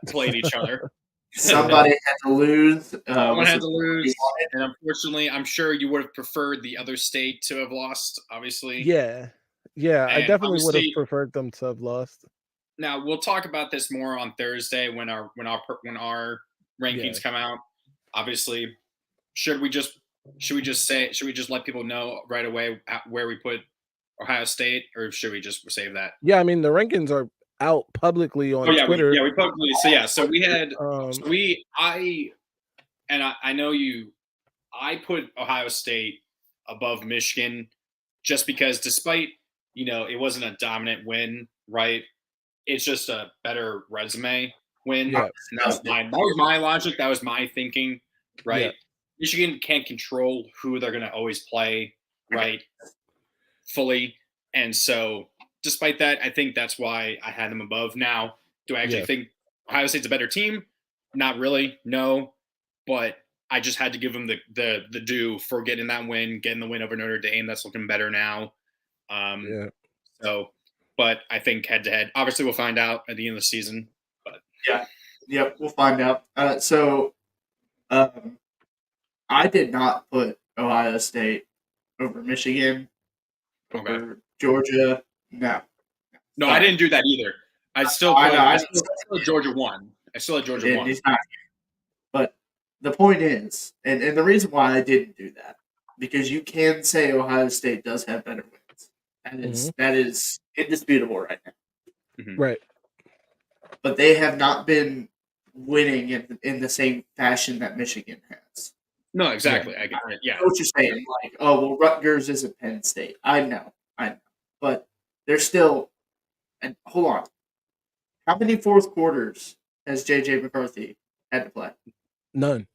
played each other. Somebody had to lose. Someone had to lose, and unfortunately, I'm sure you would have preferred the other state to have lost. Obviously, yeah, I definitely would have preferred them to have lost. Now we'll talk about this more on Thursday when our rankings come out. Obviously, should we just let people know right away where we put Ohio State, or should we just save that? Yeah, I mean the rankings are out publicly on Twitter. We publicly. So we had. I know you. I put Ohio State above Michigan, just because despite it wasn't a dominant win, right? It's just a better resume win. Yeah. That was my logic. That was my thinking, right? Yeah. Michigan can't control who they're going to always play, right? Fully, and so. Despite that, I think that's why I had them above. Now, do I actually think Ohio State's a better team? Not really, no. But I just had to give them the due for getting that win, getting the win over Notre Dame. That's looking better now. So, but I think head-to-head, obviously we'll find out at the end of the season. But we'll find out. I did not put Ohio State over Michigan, over Georgia. No. No, I didn't do that either. I still I put. know, I still had Georgia 1. I still had Georgia 1. He's not here. But the point is, and the reason why I didn't do that, because you can say Ohio State does have better wins. That is indisputable right now. Mhm. Right. But they have not been winning in the same fashion that Michigan has. No, exactly. I get it. Yeah. I know what you're saying. Like, oh, well, Rutgers isn't Penn State. I know. But they're still. And hold on. How many fourth quarters has J.J. McCarthy had to play? None.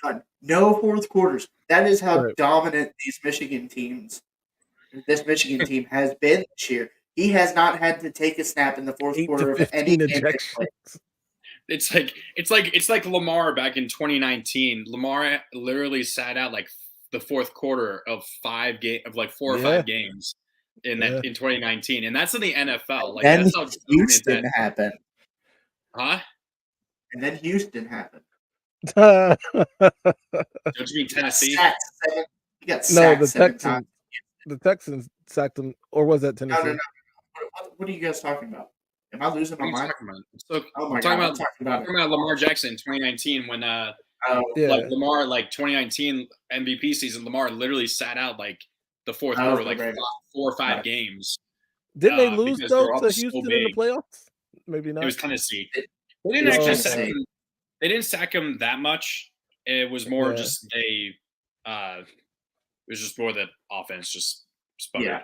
None. No fourth quarters. That is how Right. dominant this Michigan team has been this year. He has not had to take a snap in the fourth 8 quarter to of any 15 game he's played. ejections. It's like Lamar back in 2019. Lamar literally sat out like the fourth quarter of 4 or 5 games in 2019, and that's in the NFL. Like Then that's how Houston happened. Huh? And then Houston happened. Don't you mean Tennessee? He got sacked the 7 Texans. times. The Texans sacked him, or was that Tennessee? No. What are you guys talking about? Am I losing my mind? I'm talking about Lamar Jackson in 2019 when like Lamar, like 2019 MVP season, Lamar literally sat out like the fourth quarter, like 4 or 5 games. Didn't they lose though to Houston in the playoffs? Maybe not. It was Tennessee. They didn't actually sack him. They didn't sack him that much. It was more just it was just more that offense just sputtered. Yeah.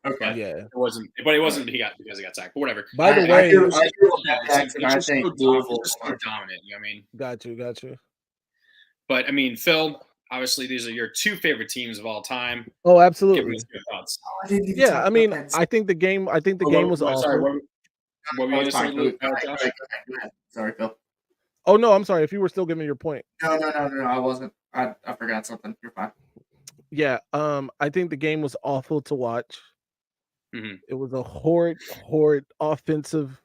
Okay. Yeah. It wasn't because he got sacked. But whatever. By the way, I think Louisville is so dominant. You know what I mean? Got you. But I mean, Phil, obviously these are your 2 favorite teams of all time. Oh, absolutely. Give me your thoughts. Yeah, I mean, I think the game was awesome. Sorry, what were you going to say, Josh? Sorry, Phil. Oh no, I'm sorry. If you were still giving your point. No, I wasn't. I forgot something. You're fine. Yeah, I think the game was awful to watch. Mm-hmm. It was a horrid offensive.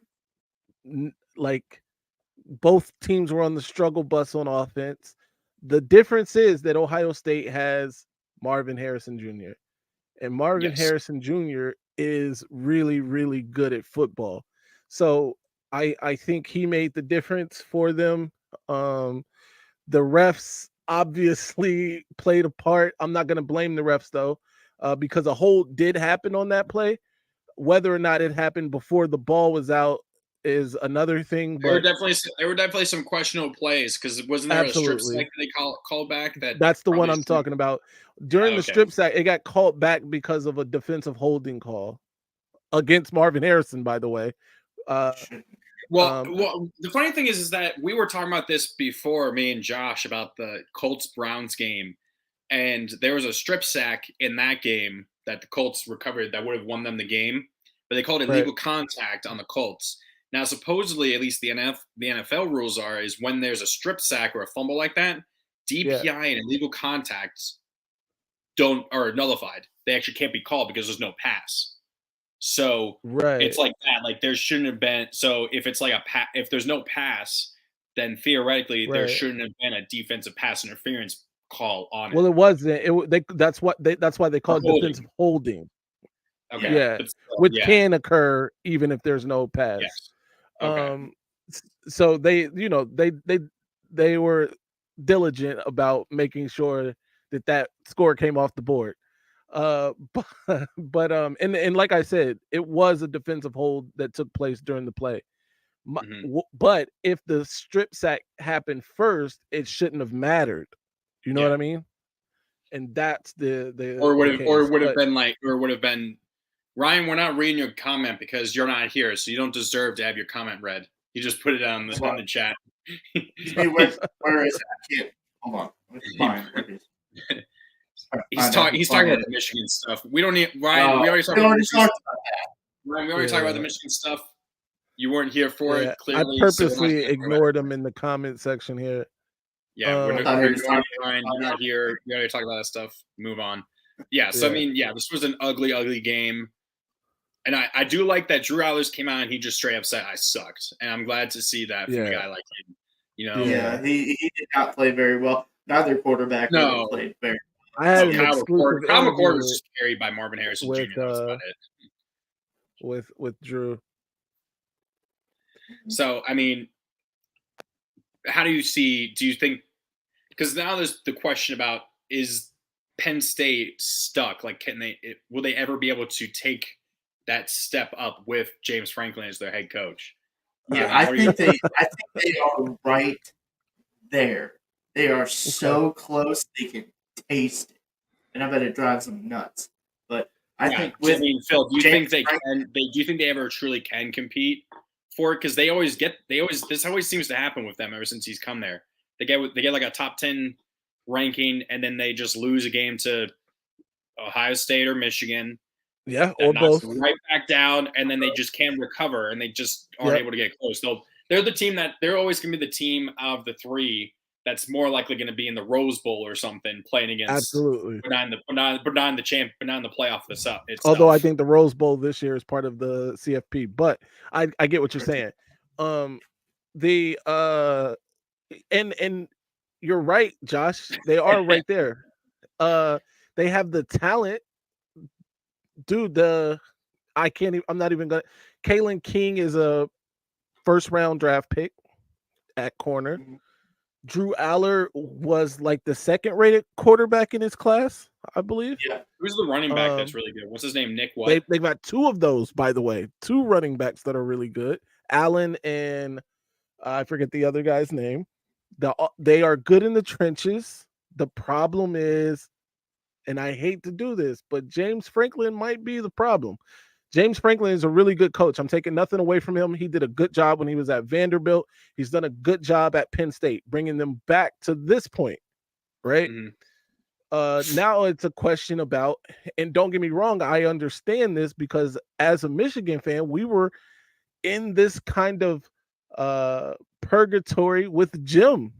Like both teams were on the struggle bus on offense. The difference is that Ohio State has Marvin Harrison Jr. And Marvin Harrison Jr. is really, really good at football. So I think he made the difference for them. The refs obviously played a part. I'm not going to blame the refs though, because a hold did happen on that play. Whether or not it happened before the ball was out is another thing. There were definitely some questionable plays because wasn't there a strip sack that they called back? That's the one I'm talking about. During the strip sack, it got called back because of a defensive holding call against Marvin Harrison, by the way. Well, the funny thing is that we were talking about this before, me and Josh, about the Colts-Browns game, and there was a strip sack in that game that the Colts recovered that would have won them the game, but they called it illegal contact on the Colts. Now, supposedly, at least the NFL rules is when there's a strip sack or a fumble like that, DPI and illegal contacts are nullified. They actually can't be called because there's no pass. So it's like that. Like there shouldn't have been. So if it's like if there's no pass, then theoretically there shouldn't have been a defensive pass interference call on it. Well, it wasn't. That's why they call it defensive holding. Okay. Yeah, which can occur even if there's no pass. Yes. Okay. So they were diligent about making sure that score came off the board. But and like I said, it was a defensive hold that took place during the play. But if the strip sack happened first, it shouldn't have mattered. You know what I mean? And that's the or would have been Ryan, we're not reading your comment because you're not here, so you don't deserve to have your comment read. You just put it on the chat. Where is it? Hold on. He's talking about the Michigan stuff. We don't need Ryan. We already talked about that. Ryan, we already talked about the Michigan stuff. You weren't here for it. Clearly, I purposely ignored him in the comment section here. Yeah, we're ignoring Ryan. You're not here. We already talked about that stuff. Move on. Yeah. So I mean, this was an ugly, ugly game. And I do like that Drew Allers came out and he just straight up said I sucked. And I'm glad to see that from a guy like him. You know? Yeah, he did not play very well. neither quarterback really played very. I had an Kyle exclusive McCord interview was just carried by Marvin Harrison Jr. with, That was about it. with Drew. So, I mean, how do you think, because now there's the question about, is Penn State stuck? Like, will they ever be able to take that step up with James Franklin as their head coach? Yeah, I think they are right there. They are so close they can taste it, and I bet it drives them nuts. But I think with Phil, do you James think do you think they ever truly can compete for it? Because this always seems to happen with them ever since he's come there. They get like a top 10 ranking, and then they just lose a game to Ohio State or Michigan. Yeah, or both. Right back down, and then they just can't recover, and they just aren't able to get close. They're the team they're always going to be the team of the three that's more likely going to be in the Rose Bowl or something, playing against absolutely, but not in the playoff itself. Although I think the Rose Bowl this year is part of the CFP, but I get what you're saying. And you're right, Josh. They are right there. They have the talent, dude. I'm not even gonna. Kalen King is a first-round draft pick at corner. Mm-hmm. Drew Aller was like the second-rated quarterback in his class, I believe. Yeah. Who's the running back that's really good? What's his name? Nick what? They've got two of those, by the way. Two running backs that are really good. Allen and I forget the other guy's name. They are good in the trenches. The problem is, and I hate to do this, but James Franklin might be the problem. James Franklin is a really good coach. I'm taking nothing away from him. He did a good job when he was at Vanderbilt. He's done a good job at Penn State, bringing them back to this point, right? Mm-hmm. Now it's a question about, and don't get me wrong, I understand this because as a Michigan fan, we were in this kind of purgatory with Jim,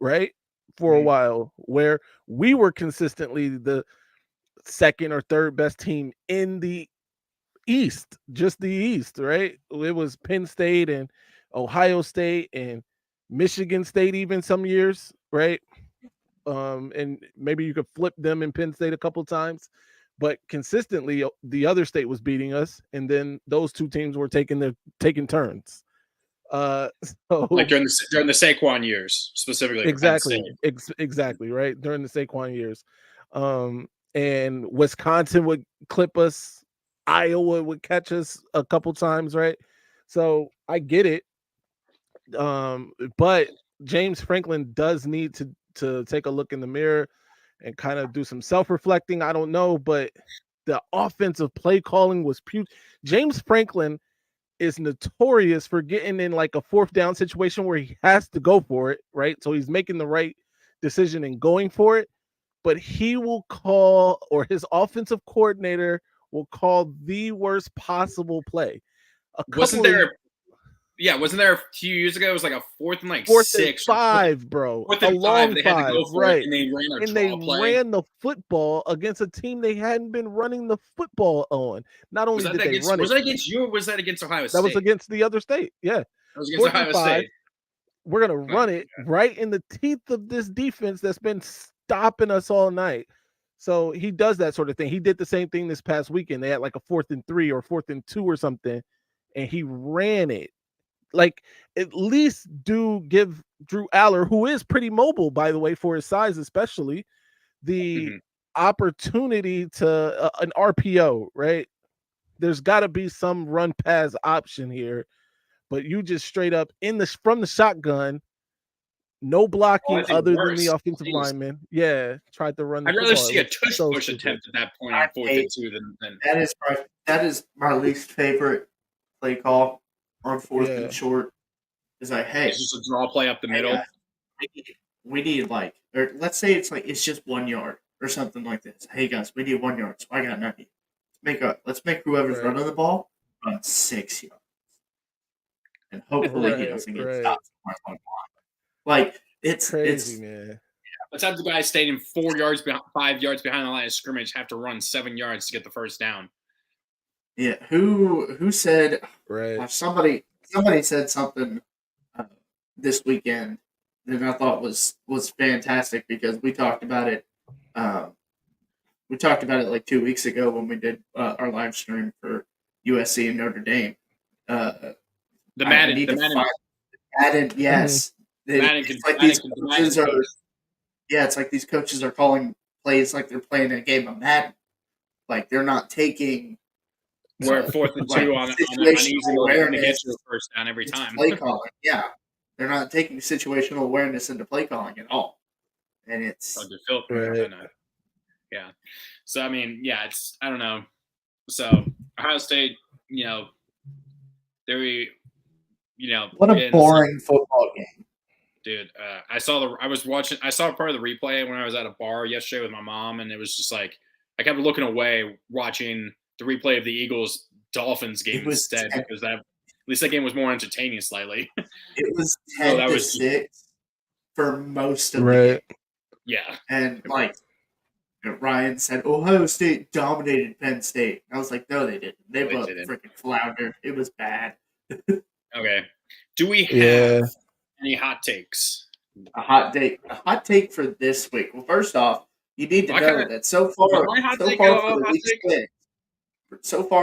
right? For a while, where we were consistently the second or third best team in the East, just the East, right? It was Penn State and Ohio State and Michigan State even some years, right? And maybe you could flip them in Penn State a couple times, but consistently the other state was beating us, and then those two teams were taking turns. So like during the Saquon years, specifically. Exactly, right? During the Saquon years. And Wisconsin would clip us. Iowa would catch us a couple times, right? So I get it. But James Franklin does need to take a look in the mirror and kind of do some self-reflecting. I don't know, but the offensive play calling was James Franklin is notorious for getting in like a fourth down situation where he has to go for it, right? So he's making the right decision and going for it, but he will call, or his offensive coordinator will call the worst possible play. Wasn't there a few years ago? It was like a fourth and 6, 5, bro. Fourth and 5. They had to go for right? It, and they ran a and draw they play. ran the football against a team they hadn't been running the football on. Not only did they run it, was that against you or was that against Ohio State? That was against the other state. Yeah, that was against Ohio State. We're gonna run it right in the teeth of this defense that's been stopping us all night. So he does that sort of thing. He did the same thing this past weekend. They had like a 4th and 3 or 4th and 2 or something, and he ran it. Like, at least give Drew Aller, who is pretty mobile, by the way, for his size, especially, the opportunity to an RPO, right? There's got to be some run pass option here, but you just straight up from the shotgun, no blocking other than the offensive lineman. Yeah, tried to run. I'd rather see a tush push attempt at that point on 4th and 2 than that is my least favorite play call on 4th and short. Is like, hey, it's just a draw play up the middle. We need or let's say it's just 1 yard or something like this. Hey guys, we need 1 yard, so I got nothing. Let's make whoever's running the ball run 6 yards, and hopefully he doesn't get stopped. Like, it's crazy, man. Let's have the guy staying 5 yards behind the line of scrimmage have to run 7 yards to get the first down. Yeah, who said? Right. Somebody said something this weekend I thought was fantastic because we talked about it. We talked about it like 2 weeks ago when we did our live stream for USC and Notre Dame. The I Madden, need the to Madden, find Madden. Yes, it's like these coaches are. Yeah, it's like these coaches are calling plays like they're playing a game of Madden. Like they're not taking where 4th and 2 on easy mode to get you a first down every time. Play calling, yeah, they're not taking situational awareness into play calling at all, and it's yeah. So I mean, yeah, it's I don't know. So Ohio State, they're what a boring football game. Dude, I saw part of the replay when I was at a bar yesterday with my mom, and it was just like I kept looking away watching the replay of the Eagles-Dolphins game instead because at least that game was more entertaining slightly. It was 10-6 for most of the game. Yeah, and like Ryan said, Ohio State dominated Penn State. I was like, no, they didn't. They both freaking floundered. It was bad. Okay, do we have any hot takes? A hot take for this week. Well, first off, you need to know that so far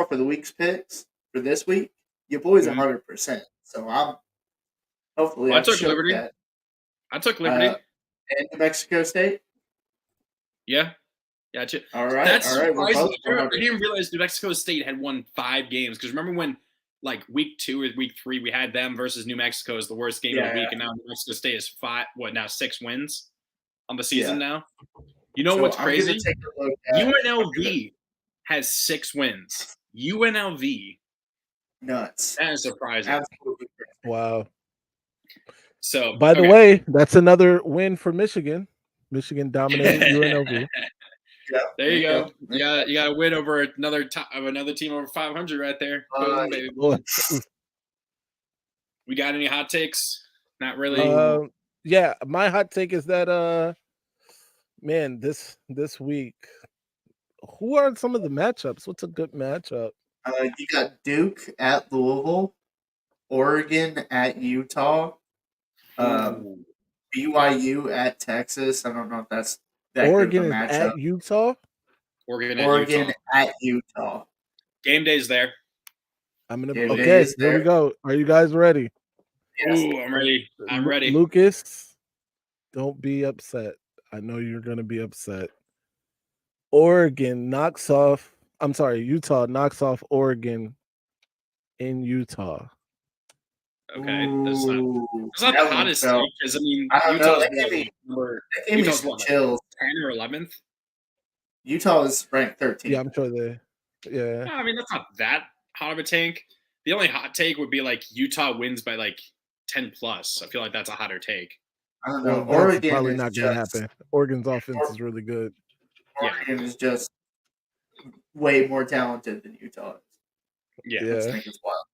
for the week's picks for this week, your boy's 100%. So I'm hopefully I took Liberty. I took Liberty and New Mexico State. Yeah, gotcha. All right, that's surprising. I didn't realize New Mexico State had won 5 games because remember when like week 2 or week 3 we had them versus New Mexico as the worst game of the week, and now New Mexico State is 6 wins on the season now. You know what's crazy? UNLV has 6 wins. UNLV. Nuts. That is surprising. Absolutely. Wow. So, by the way, that's another win for Michigan. Michigan dominated UNLV. Yeah, there you go. You got a win over another team over 500 right there. Boom, baby. We got any hot takes? Not really. Yeah, my hot take is that man, this week, who are some of the matchups? What's a good matchup? You got Duke at Louisville, Oregon at Utah, BYU at Texas. I don't know if that's that Oregon good of a matchup. At Utah. Oregon at Utah. Game day's there. Okay, there we go. Are you guys ready? Yes. Ooh, I'm ready. I'm ready. Lucas, don't be upset. I know you're going to be upset. Utah knocks off Oregon in Utah. Okay, that's not the hottest take because I mean Utah's what, chills. 10 or 11th. Utah is ranked 13th. Yeah, I'm sure they. Yeah. No, I mean that's not that hot of a take. The only hot take would be like Utah wins by like 10 plus. I feel like that's a hotter take. I don't know. Well, Oregon probably not going to happen. Oregon's offense is really good. Oregon is just way more talented than Utah is. Yeah. I think it's wild.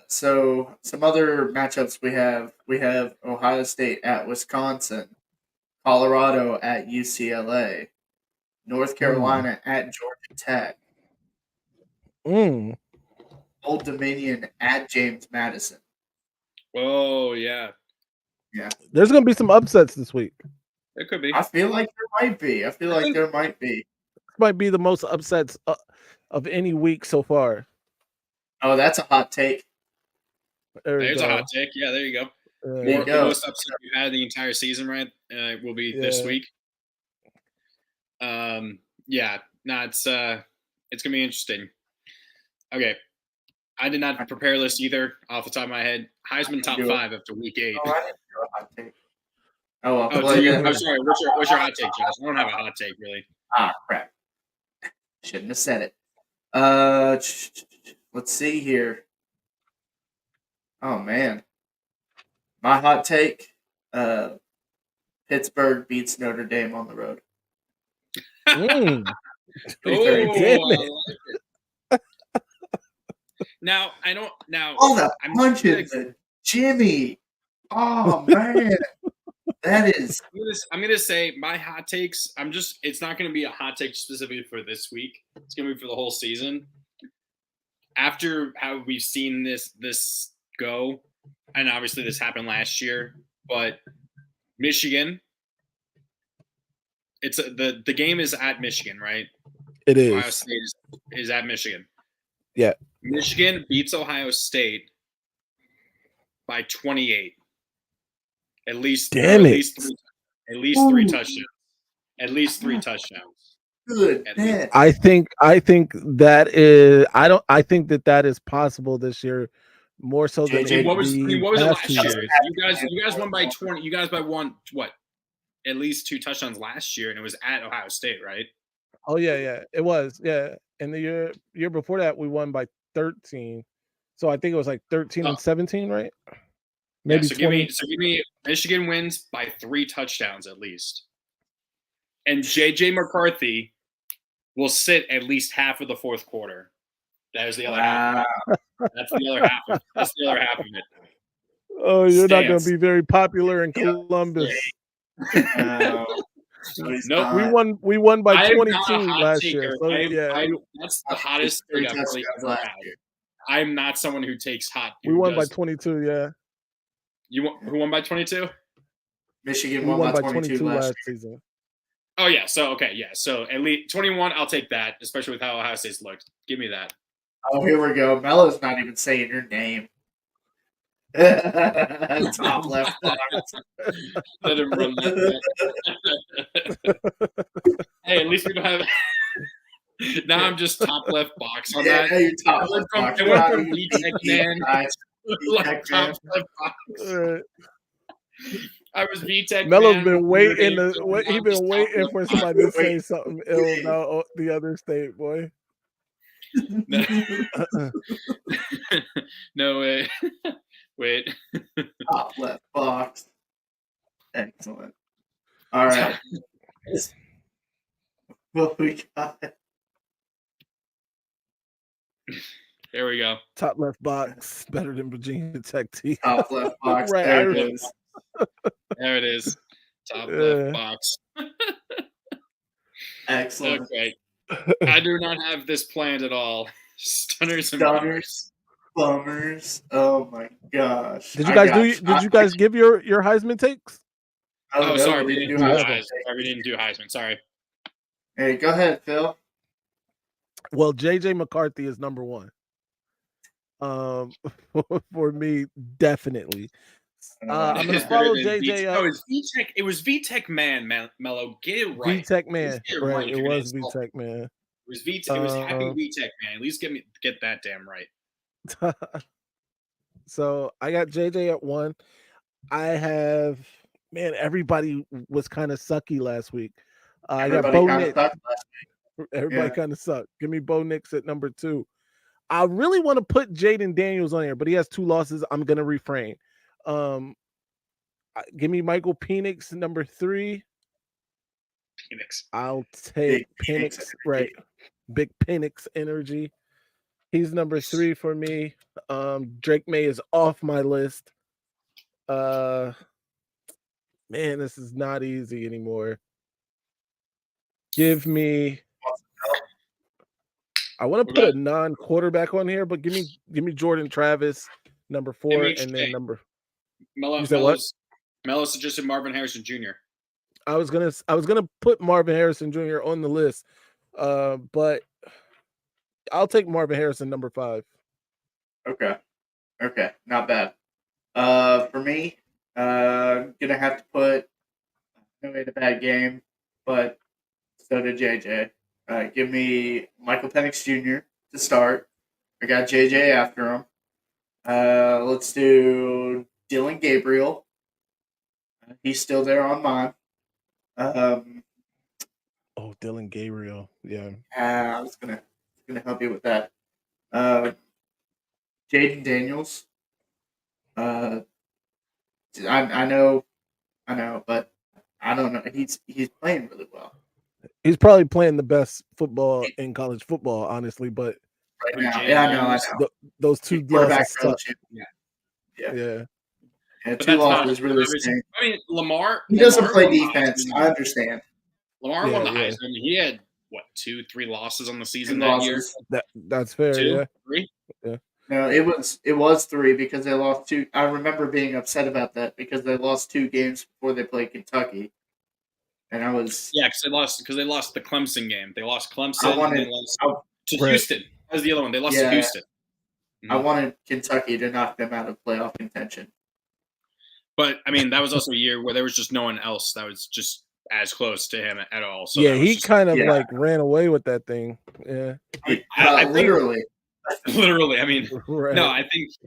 So some other matchups we have Ohio State at Wisconsin, Colorado at UCLA, North Carolina at Georgia Tech, Old Dominion at James Madison. Oh yeah. There's going to be some upsets this week. It could be. I feel like there might be. This might be the most upsets of any week so far. Oh, that's a hot take. There's a hot take. Yeah, there you go. The most upset you had the entire season, right? Will be this week. It's gonna be interesting. Okay, I did not prepare this either off the top of my head. Heisman top 5 after week 8. Oh, I didn't do a hot take. Oh, well, I'm sorry. What's your hot take, Josh? I don't have a hot take really. Ah, crap. Shouldn't have said it. Let's see here. Oh man, my hot take: Pittsburgh beats Notre Dame on the road. Now I don't. Now all the punches, Jimmy. Oh man, that is. I'm gonna say my hot takes. It's not gonna be a hot take specifically for this week. It's gonna be for the whole season. After how we've seen this go, and obviously this happened last year, but Michigan. It's the game is at Michigan, right? It Ohio is. State is at Michigan. Yeah. Michigan beats Ohio State by 28. At least Damn it. At least three touchdowns. At least 3 touchdowns. Good. I think that is. I think that is possible this year, more so than JJ, what was it last year? season. You guys won by 20. You guys by one what? At least 2 touchdowns last year, and it was at Ohio State, right? Oh yeah, it was, yeah. And the year before that, we won by 13. So I think it was like 13 and 17, right? Maybe so 20. give me Michigan wins by 3 touchdowns at least, and JJ McCarthy will sit at least half of the fourth quarter. That is the other half. That's the other half. That's the other half of it. Oh, you're not going to be very popular in Columbus. Nope. We won by 22 last taker. year. So that's the hottest thing I've really ever had. I'm not someone who takes hot. We won by 22. Yeah. Who won by 22? Michigan won by 22 last season. Oh yeah. So okay. Yeah. So at least 21. I'll take that, especially with how Ohio State's looked. Give me that. Oh, here we go. Melo's not even saying your name. Top left box. Let him run that. Hey, at least we don't have. Now I'm just top left box on that. You're top left box. I went from VTech man, like top left box. I was VTech. Melo's been waiting. He's been waiting for somebody to say something ill about the other state, boy. No way. Wait. Top left box. Excellent. All right. What we got? There we go. Top left box, better than Virginia Tech T. Top left box. Right, there it is. There it is. Top left box. Excellent. Okay. I do not have this planned at all. Stunners and bummers. Oh my gosh. Did you guys give your Heisman takes? Oh, sorry, we didn't do Heisman. We didn't do Heisman. Sorry. Hey, go ahead, Phil. Well, JJ McCarthy is number 1. For me, definitely. I'm gonna follow JJ up. It was VTech man, Mello. Get it right. VTech man, right? It was VTech man. It was VTech. It was happy VTech man. At least get that damn right. So I got JJ at 1. I have everybody was kind of sucky last week. I got Bo Nix. Everybody kind of sucked. Give me Bo Nix at number 2. I really want to put Jaden Daniels on here, but he has 2 losses. I'm gonna refrain. Give me Michael Penix number 3. Penix. I'll take Penix. Right, big Penix energy. He's number 3 for me. Drake May is off my list. Man, this is not easy anymore. Give me. I want to put a non-quarterback on here, but give me Jordan Travis, number 4, and then number. Mello suggested Marvin Harrison Jr. I was gonna put Marvin Harrison Jr. on the list, but I'll take Marvin Harrison number 5. Okay, not bad. For me, gonna have to put. I know we had a bad game, but so did JJ. Give me Michael Penix Jr. to start. I got JJ after him. Let's do Dylan Gabriel. He's still there on mine. Dylan Gabriel. Yeah. I was gonna help you with that. Jaden Daniels. I know, but I don't know. He's playing really well. He's probably playing the best football in college football, honestly. But right now, I know. Those 2 losses. Yeah. But 2 losses really stink. I mean, Lamar. He doesn't play defense. I understand. Lamar won the Heisman. He had 2-3 losses on the season that year. That's fair. 2, 3. Yeah. No, it was 3 because they lost 2. I remember being upset about that because they lost 2 games before they played Kentucky, and I was because they lost the Clemson game. They lost I Clemson and wanted they lost I, to Right. Houston. That was the other one. They lost to Yeah. Houston. I wanted Kentucky to knock them out of playoff contention. But I mean, that was also a year where there was just no one else that was just as close to him at all. So yeah, that was he just, kind of Yeah. like ran away with that thing. Yeah, I think- Literally. literally. I mean, right. no, I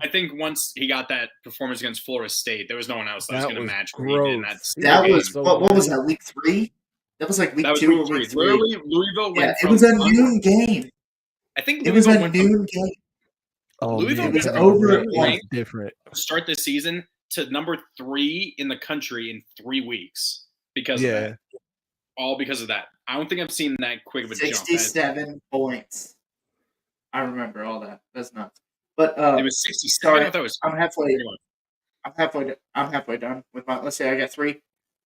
think once he got that performance against Florida State, there was no one else that was That going to was match what he did in gross. that. That game. was so what was bad. that, week 3? That was like week That was 2 week or three. week 3. Literally, Louisville Yeah, went it from was a noon game. I think It was Louisville a went from noon game. Oh Louisville man, was to be over ranked at is one. different. to start the season to number 3 in the country in 3 weeks because of Yeah, that. All because of that. I don't think I've seen that quick of a jump. 67 points. I remember all that. That's nuts. But It was 67. sorry, I thought it was I'm halfway. 31. I'm halfway done with my. Let's say I got 3,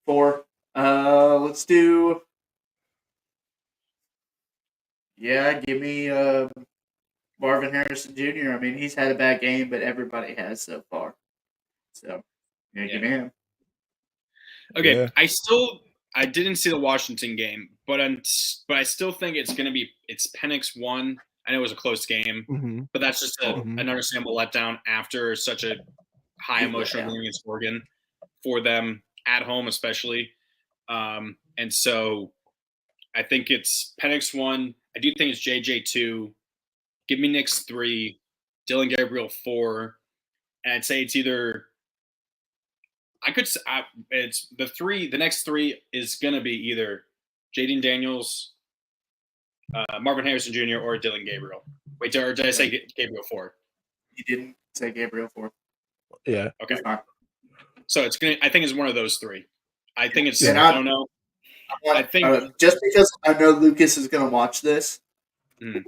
4. Let's do. Yeah, give me Marvin Harrison Jr. I mean, he's had a bad game, but everybody has so far. So, give me him. Okay, Yeah. I didn't see the Washington game, but I still think it's Penix 1. I know it was a close game, Mm-hmm. but that's just an understandable letdown after such a high emotional game against Oregon for them at home, especially. And so I think it's Penix 1. I do think it's JJ 2. Give me Nix 3, Dylan Gabriel 4, and I'd say it's either. It's the 3. The next 3 is gonna be either Jaden Daniels, Marvin Harrison Jr. or Dylan Gabriel. Wait, or did I say Gabriel 4? You didn't say Gabriel 4. Yeah. Okay, It's fine. so it's gonna. I think it's one of those 3. I think it's. Yeah. I don't know. I think just because I know Lucas is going to watch this. Mhm.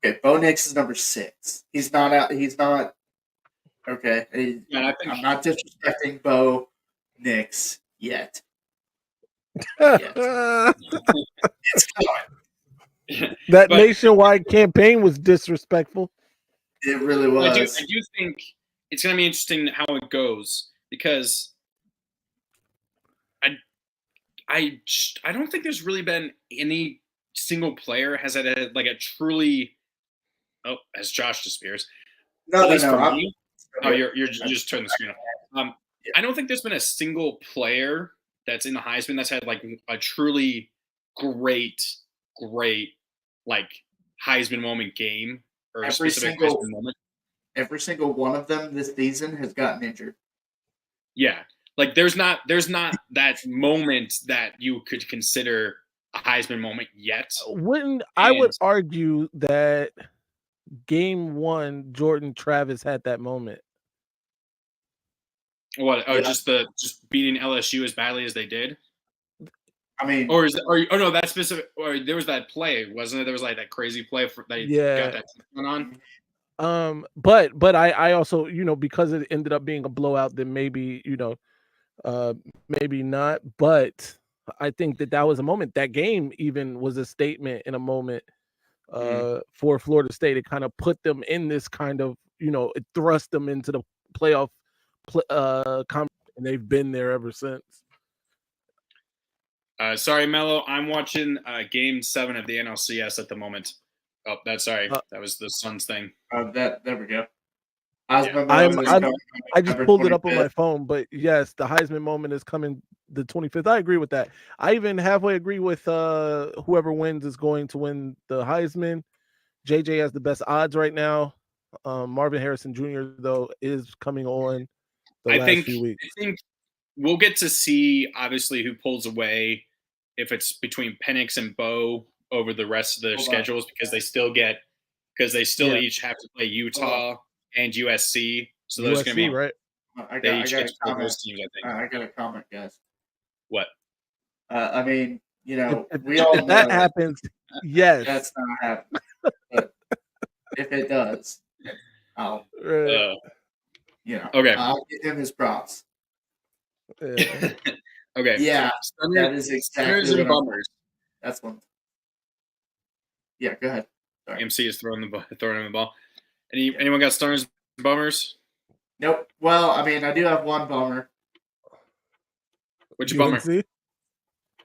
Okay, Bo Nix is number 6. He's not out. He's not. Okay, Yeah, I think I'm not disrespecting Bo Nix yet. that It's coming. But- nationwide campaign was disrespectful. It really I was. do think it's going to be interesting how it goes because I don't think there's really been any single player has had a truly. Oh, as Josh disappears. No, At least for I'm- me. Oh, you just turning the screen off. I don't think there's been a single player that's in the Heisman that's had like a truly great like Heisman moment game or a Every specific single- Heisman moment. Every single one of them this season has gotten injured. Yeah, like there's not that moment that you could consider a Heisman moment yet. I would And- argue that game 1, Jordan Travis had that moment. What? Oh, Yeah. just beating LSU as badly as they did, I mean, or no, that specific. Or there was that play, wasn't it? There was like that crazy play that he got that touchdown on. But I also, because it ended up being a blowout, then maybe, maybe not. But I think that was a moment. That game even was a statement in a moment for Florida State. It kind of put them in this kind of, it thrust them into the playoff conference, and they've been there ever since. Sorry, Mello. I'm watching Game 7 of the NLCS at the moment. Oh, that was the Suns thing. there we go. I just pulled it up on my phone, but yes, the Heisman moment is coming the 25th. I agree with that. I even halfway agree with whoever wins is going to win the Heisman. JJ has the best odds right now. Marvin Harrison Jr. though is coming on the last few weeks. I think we'll get to see obviously who pulls away if it's between Penix and Bo over the rest of their schedules because they still each have to play Utah and USC. So those are going to be right. I got a comment. those teams, I think. I got a comment, guys. What? I mean, we all If know that happens, yes. that's not happening. But if it does, I'll Right. Okay. I'll give him his props. Yeah. Okay. Yeah, that is Stunners exactly and what bummers. that's one. Yeah, go ahead. Sorry. MC is throwing him the ball. Anyone got stunners, bummers? Nope. Well, I mean, I do have one bummer. Which bummer? UNC?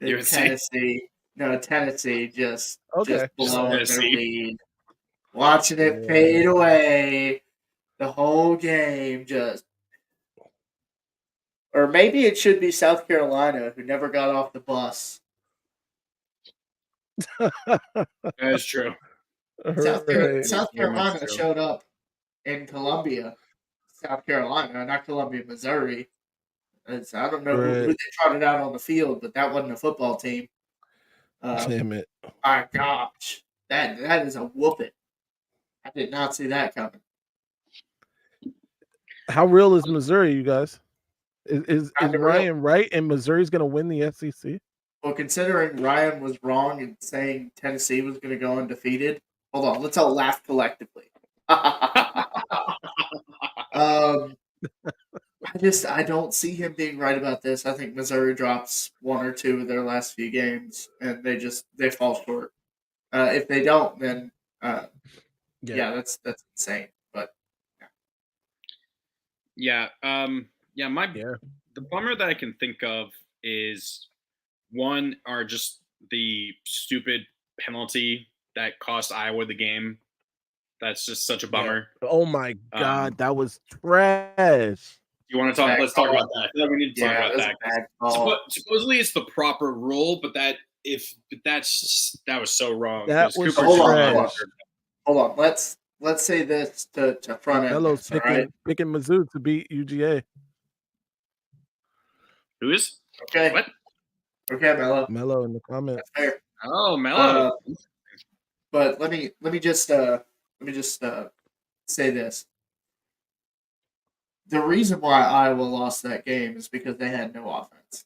UNC? Tennessee. No, Tennessee just blowing their Tennessee. lead. Watching it fade away the whole game, just. Or maybe it should be South Carolina, who never got off the bus. That is true. South Carolina showed up in Columbia, South Carolina, not Columbia, Missouri. I don't know who they trotted out on the field, but that wasn't a football team. Damn it! My gosh, that is a whooping. I did not see that coming. How real is Missouri, you guys? Is Kinda Ryan real. right? And Missouri's going to win the SEC? Well, considering Ryan was wrong in saying Tennessee was going to go undefeated, hold on, let's all laugh collectively. I don't see him being right about this. I think Missouri drops one or two of their last few games, and they fall short. If they don't, then that's insane. But the bummer that I can think of is one are just the stupid penalty that cost Iowa the game. That's just such a bummer. Oh my God, that was trash. You want to talk? Let's talk about that. I feel like we need to talk about that. Supposedly it's the proper rule, but that was so wrong. That was trash. Hold on. Let's say this to front end. Melo's picking Mizzou to beat UGA. Who is? Okay. What? Okay, Melo. Melo in the comments. That's fair. Oh, Melo. But let me just say this. The reason why Iowa lost that game is because they had no offense.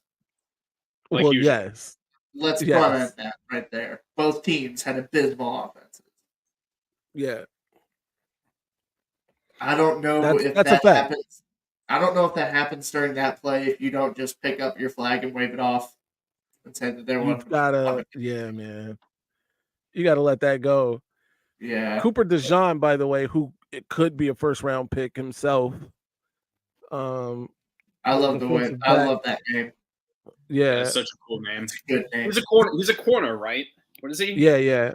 Well, yes. Let's front end that right there. Both teams had abysmal offenses. Yeah. I don't know if that happens. I don't know if that happens during that play if you don't just pick up your flag and wave it off and say that there was. Yeah, man. You gotta let that go. Yeah. Cooper DeJean, by the way, who it could be a first round pick himself. I love that name. Yeah, it's such a cool name. It's a good name. He's a corner, right? What is he? Yeah.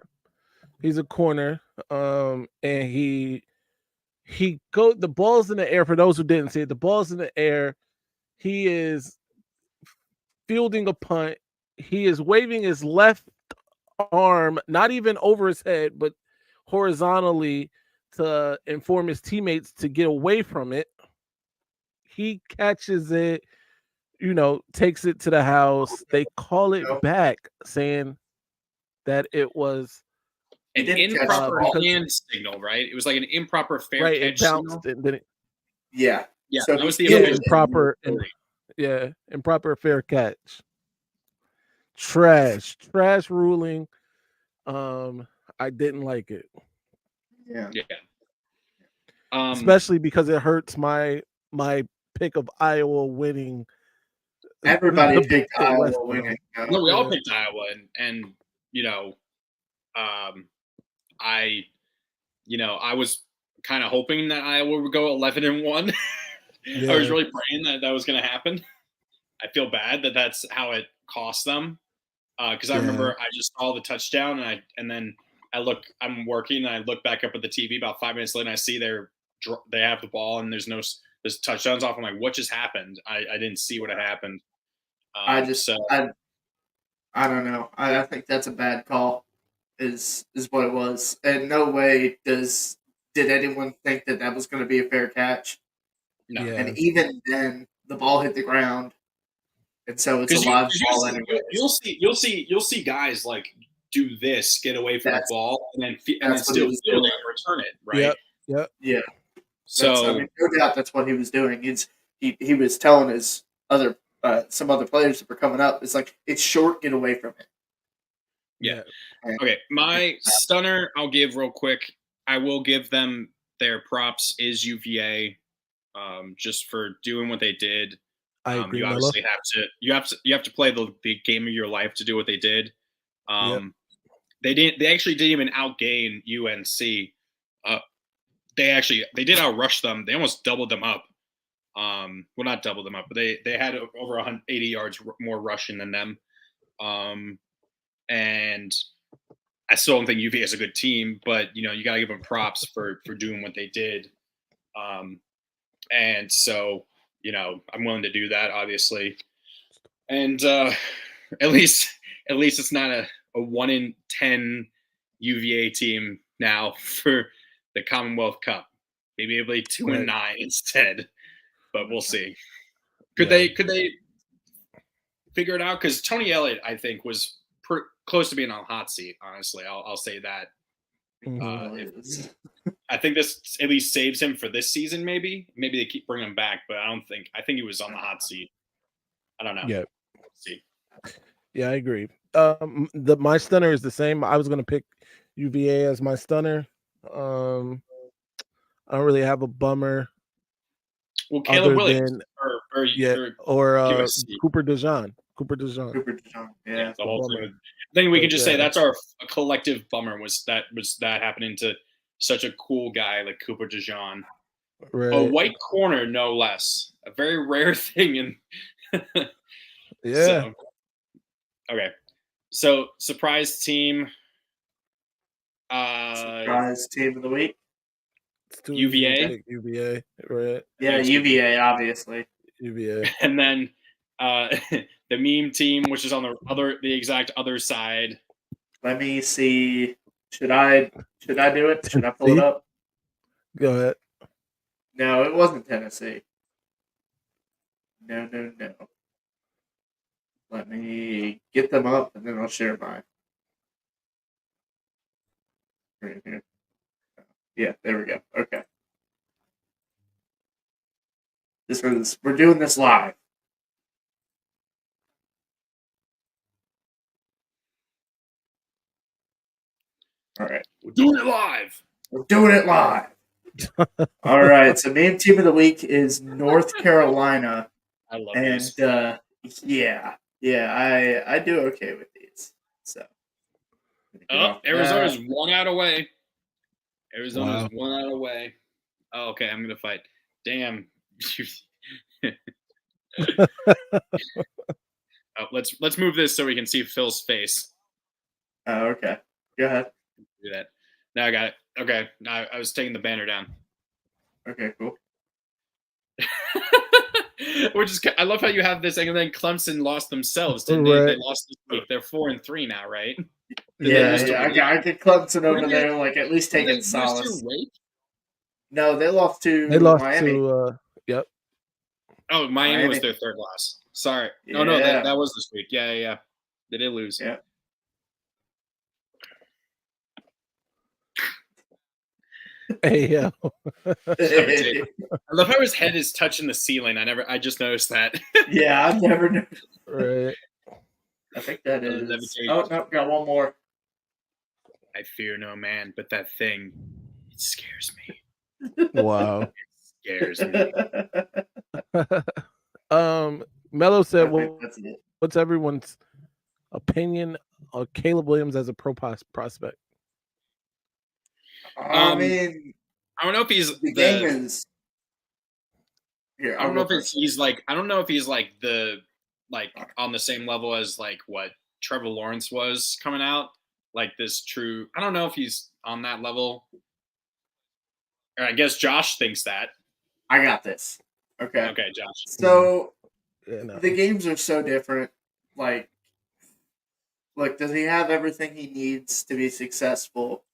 He's a corner. And he the ball's in the air. For those who didn't see it, the ball's in the air. He is fielding a punt. He is waving his left arm, not even over his head, but horizontally to inform his teammates to get away from it. He catches it, takes it to the house. They call it back, saying that it was an improper hand signal, right? It was like an improper fair catch. It bounced. Yeah. So that was the improper fair catch. Trash ruling. I didn't like it. Yeah. Especially because it hurts my pick of Iowa winning. Everybody picked Iowa winning. No, we all picked Iowa, and I was kind of hoping that Iowa would go 11-1. I was really praying that was going to happen. I feel bad that that's how it cost them, because I remember I just saw the touchdown, and then I'm working, and I look back up at the TV about 5 minutes later, and I see they have the ball, and there's touchdowns off. I'm like, what just happened? I didn't see what had happened. I don't know. I think that's a bad call. Is what it was. In no way did anyone think that was going to be a fair catch. No. Yeah. And even then, the ball hit the ground, and so it's a live ball anyway. You'll see guys like do this, get away from the ball, and then still field it and return it, right? Yeah. So no doubt that's what he was doing. He was telling his some other players that were coming up. It's like, it's short, get away from it. Yeah. Okay. My stunner, I'll give real quick. I will give them their props is UVA, just for doing what they did. I agree. You obviously have to play the game of your life to do what they did. They actually didn't even outgain UNC. they did outrush them. They almost doubled them up. Well, not doubled them up, but they had over 180 yards more rushing than them. And I still don't think UVA is a good team, but you got to give them props for doing what they did. And so, I'm willing to do that, obviously. And at least it's not a 1 in 10 UVA team now for the Commonwealth Cup. Maybe it'll be 2 and 9 instead, but we'll see. Could they figure it out? Because Tony Elliott, I think, was close to being on the hot seat. Honestly, I'll say that. I think this at least saves him for this season. Maybe they keep bringing him back, but I think he was on the hot seat. I don't know. Yeah. We'll see. Yeah, I agree. My stunner is the same. I was going to pick UVA as my stunner. I don't really have a bummer. Well, Caleb Williams or Cooper DeJean. Yeah. The whole thing. I think we can just say that's our collective bummer was that happening to such a cool guy like Cooper DeJean. Right. A white corner, no less. A very rare thing in Yeah. Okay. So surprise team. Surprise team of the week. UVA. UVA, right? Yeah, UVA, obviously. UVA. And then the meme team, which is on the exact other side. Let me see. Should I do it? Should I pull it up? Go ahead. No, it wasn't Tennessee. No. Let me get them up and then I'll share mine. Right here. Yeah, there we go. Okay. We're doing this live. All right. We're doing it live. We're doing it live. All right. So main team of the week is North Carolina. I love and these. I do okay with these. So Arizona's 1 out away. Wow. 1 out away. Oh, okay. I'm gonna fight. Damn. Let's move this so we can see Phil's face. Oh, okay. Go ahead. Do that. Now I got it. Okay. Now I was taking the banner down. Okay, cool. I love how you have this, and then Clemson lost themselves. Didn't Right. they? They lost this week. They're 4-3 now, right? I get Clemson over there, like at least taking solace. No, they lost to Miami. Yep. Oh, Miami was their third loss. Sorry. No, that was this week. Yeah. They did lose. Yeah. Hey, yeah. I love how his head is touching the ceiling. I just noticed that. Yeah, I've never noticed. Right. I think that is. Oh, no, got one more. I fear no man, but that thing, it scares me. Wow. It scares me. Mello said, That's it. what's everyone's opinion on Caleb Williams as a pro prospect? I mean, I don't know if he's the game is. Here, I don't know if he's like on the same level as like what Trevor Lawrence was coming out. Like this true. I don't know if he's on that level. Or I guess Josh thinks that. I got this. Okay. Okay, Josh. So Yeah, the games are so different. Like, does he have everything he needs to be successful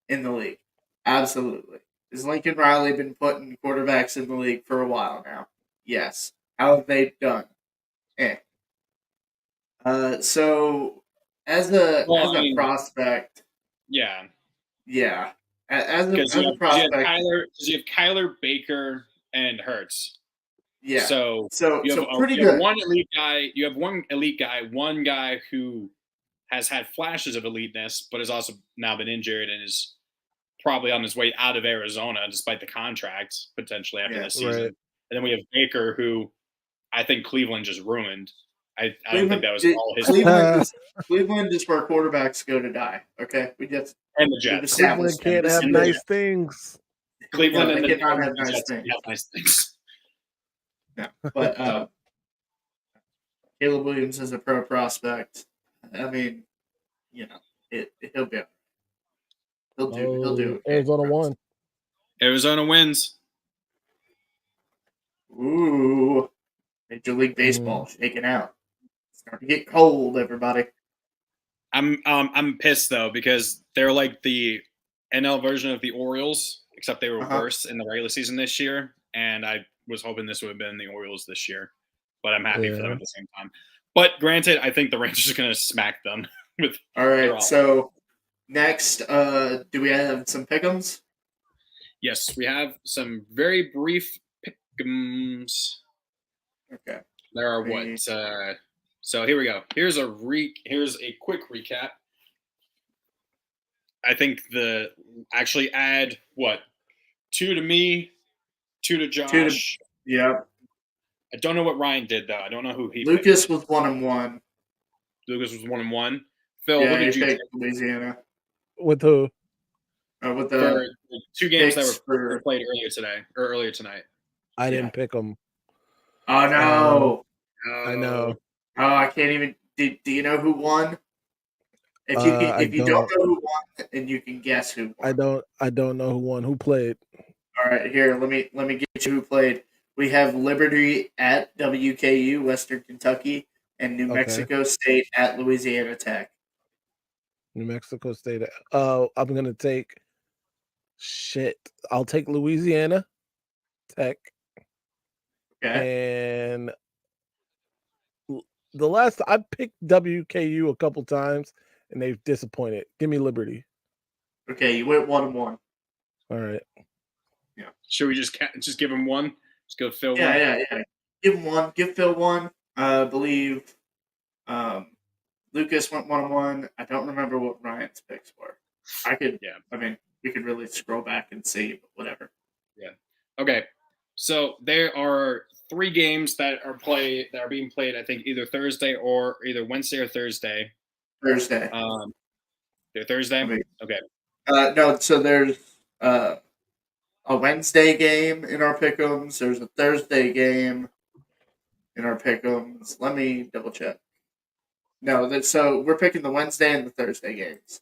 in the league? Absolutely. Has Lincoln Riley been putting quarterbacks in the league for a while now? Yes. How have they done? So as a prospect, yeah. As a prospect, you have Kyler, Baker, and Hurts. Yeah. So you have pretty good. One elite guy. You have one elite guy. One guy who has had flashes of eliteness, but has also now been injured and is probably on his way out of Arizona, despite the contract potentially after this season. Right. And then we have Baker, who I think Cleveland just ruined. I don't think that was all his. Cleveland is where quarterbacks go to die. Okay, we just and the Jets. Cleveland can't have nice things. Cleveland they and the cannot have nice Jets things. have nice things. Yeah, but Caleb Williams is a pro prospect. I mean, he'll be. He'll do. Okay. Arizona won. Arizona wins. Ooh, Major League Baseball shaking out. It's starting to get cold, everybody. I'm pissed though because they're like the NL version of the Orioles, except they were worse in the regular season this year. And I was hoping this would have been the Orioles this year, but I'm happy for them at the same time. But granted, I think the Rangers are going to smack them. All right, so next, do we have some pick'ems? Yes, we have some very brief pick'ems. Okay. There are what? So here we go. Here's a quick recap. I think actually add what? 2 to me, 2 to Josh. Yeah. I don't know what Ryan did though. I don't know who he. Lucas was 1-1. Lucas was 1-1. Phil, yeah, what did you pick pick? Louisiana. With who? With the 2 games that were played earlier tonight. I didn't pick them. Oh no! I know. Oh, I can't even. Do you know who won? If you don't know who won, and you can guess who won. I don't know who won. Who played? All right, here. Let me get you who played. We have Liberty at WKU, Western Kentucky, and New Mexico State at Louisiana Tech. New Mexico State. I'm gonna take. Shit, I'll take Louisiana Tech. Okay. And the last I picked WKU a couple times, and they've disappointed. Give me Liberty. Okay, you went 1-1. All right. Yeah. Should we just give him one? Just go Phil. Yeah. Give him one. Give Phil one. I believe Lucas went 1-1. I don't remember what Ryan's picks were. I mean, we could really scroll back and see, but whatever. Yeah. Okay. So there are 3 games that are being played. I think either Wednesday or Thursday. Thursday. They're Thursday. Okay. No. So there's a Wednesday game in our pick'ems. There's a Thursday game in our pick'ems. Let me double check. No, so we're picking the Wednesday and the Thursday games.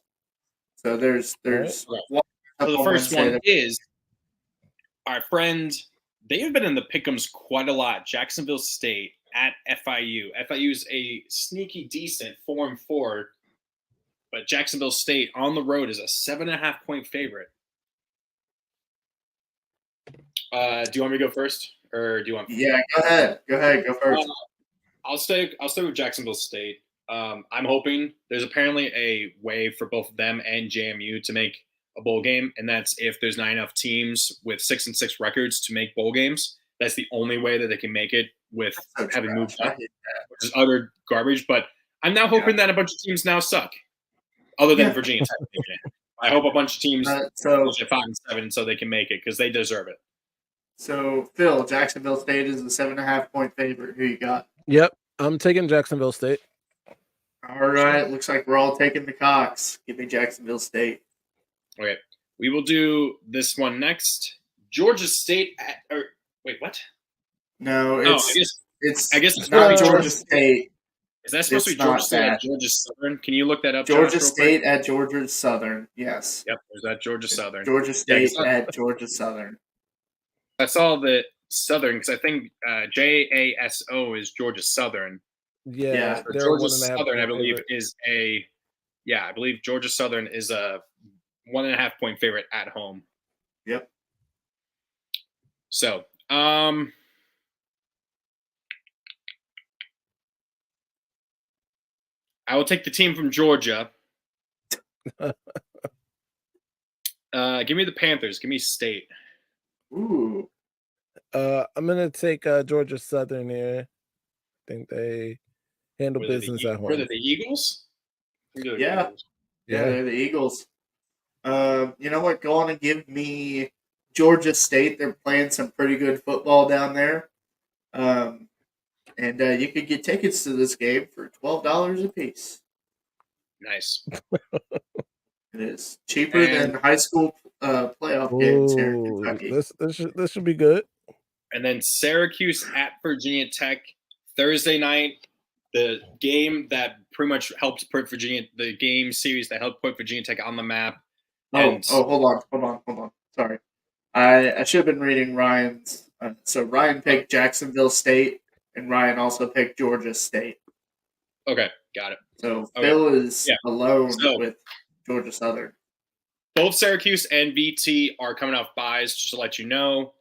So there's one. So the first one is our friend. They've been in the pick'ems quite a lot. Jacksonville State at FIU. FIU is a sneaky decent 4-4, but Jacksonville State on the road is a 7.5-point favorite. Do you want me to go first, or do you want? Yeah, go ahead. Go first. I'll stay with Jacksonville State. I'm hoping there's apparently a way for both them and JMU to make a bowl game, and that's if there's not enough teams with 6-6 records to make bowl games. That's the only way that they can make it with having moved up, which is utter garbage. But I'm now hoping that a bunch of teams now suck, other than Virginia Tech. I hope a bunch of teams at 5-7 so they can make it because they deserve it. So, Phil, Jacksonville State is a 7.5-point favorite. Who you got? Yep, I'm taking Jacksonville State. All right, looks like we're all taking the Cox. Give me Jacksonville State. Okay, we will do this one next. Georgia State wait, what? No, I guess it's not Georgia State. Is that supposed to be Georgia State at Georgia Southern? Can you look that up? Georgia State at Georgia Southern. Yes. Yep, there's that Georgia Southern. Georgia State at Georgia Southern. I saw the Southern because I think JASO is Georgia Southern. Yeah, Georgia Southern, I believe, I believe Georgia Southern is a 1.5-point favorite at home. Yep. So, I will take the team from Georgia. Give me the Panthers. Give me State. Ooh. I'm gonna take Georgia Southern here. I think they handle business at home. Were they the Eagles? Yeah, they're the Eagles. You know what? Go on and give me Georgia State. They're playing some pretty good football down there. And you could get tickets to this game for $12 a piece. Nice. It is cheaper than high school playoff games here in Kentucky. This should be good. And then Syracuse at Virginia Tech Thursday night. The game that pretty much helped put the game series that helped put Virginia Tech on the map. Hold on. Sorry. I should have been reading Ryan's. So Ryan picked Jacksonville State, and Ryan also picked Georgia State. Okay, got it. So Phil is alone with Georgia Southern. Both Syracuse and VT are coming off buys, just to let you know.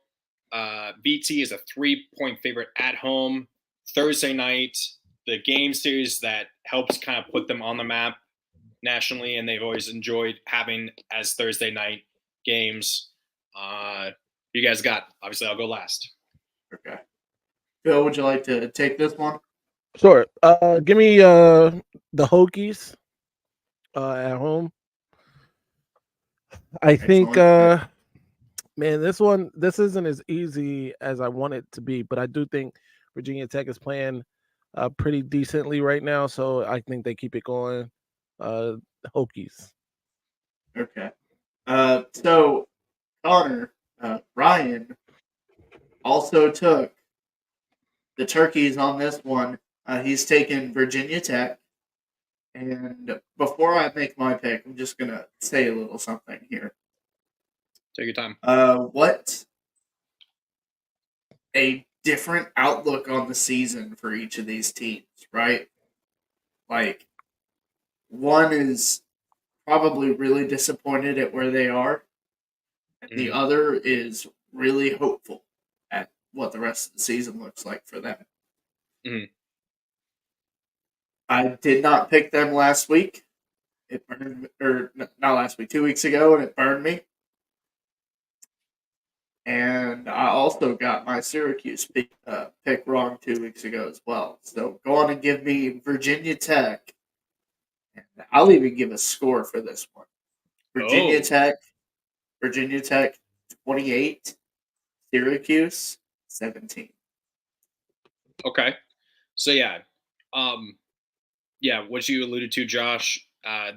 VT is a 3-point favorite at home Thursday night. The game series that helps kind of put them on the map nationally, and they've always enjoyed having as Thursday night games. You guys got, obviously I'll go last. Okay. Phil, would you like to take this one? Sure. Give me the Hokies at home. I think man, this isn't as easy as I want it to be, but I do think Virginia Tech is playing pretty decently right now, so I think they keep it going. Hokies. Okay. So Connor, Ryan also took the Turkeys on this one. He's taken Virginia Tech. And before I make my pick, I'm just going to say a little something here. Take your time. What a different outlook on the season for each of these teams, right? Like, one is probably really disappointed at where they are, and the other is really hopeful at what the rest of the season looks like for them. Mm-hmm. I did not pick them last week. It burned, or not last week, 2 weeks ago, and it burned me. And I also got my Syracuse pick wrong 2 weeks ago as well. So go on and give me Virginia Tech. And I'll even give a score for this one. Virginia Tech 28, Syracuse 17. Okay. So what you alluded to, Josh,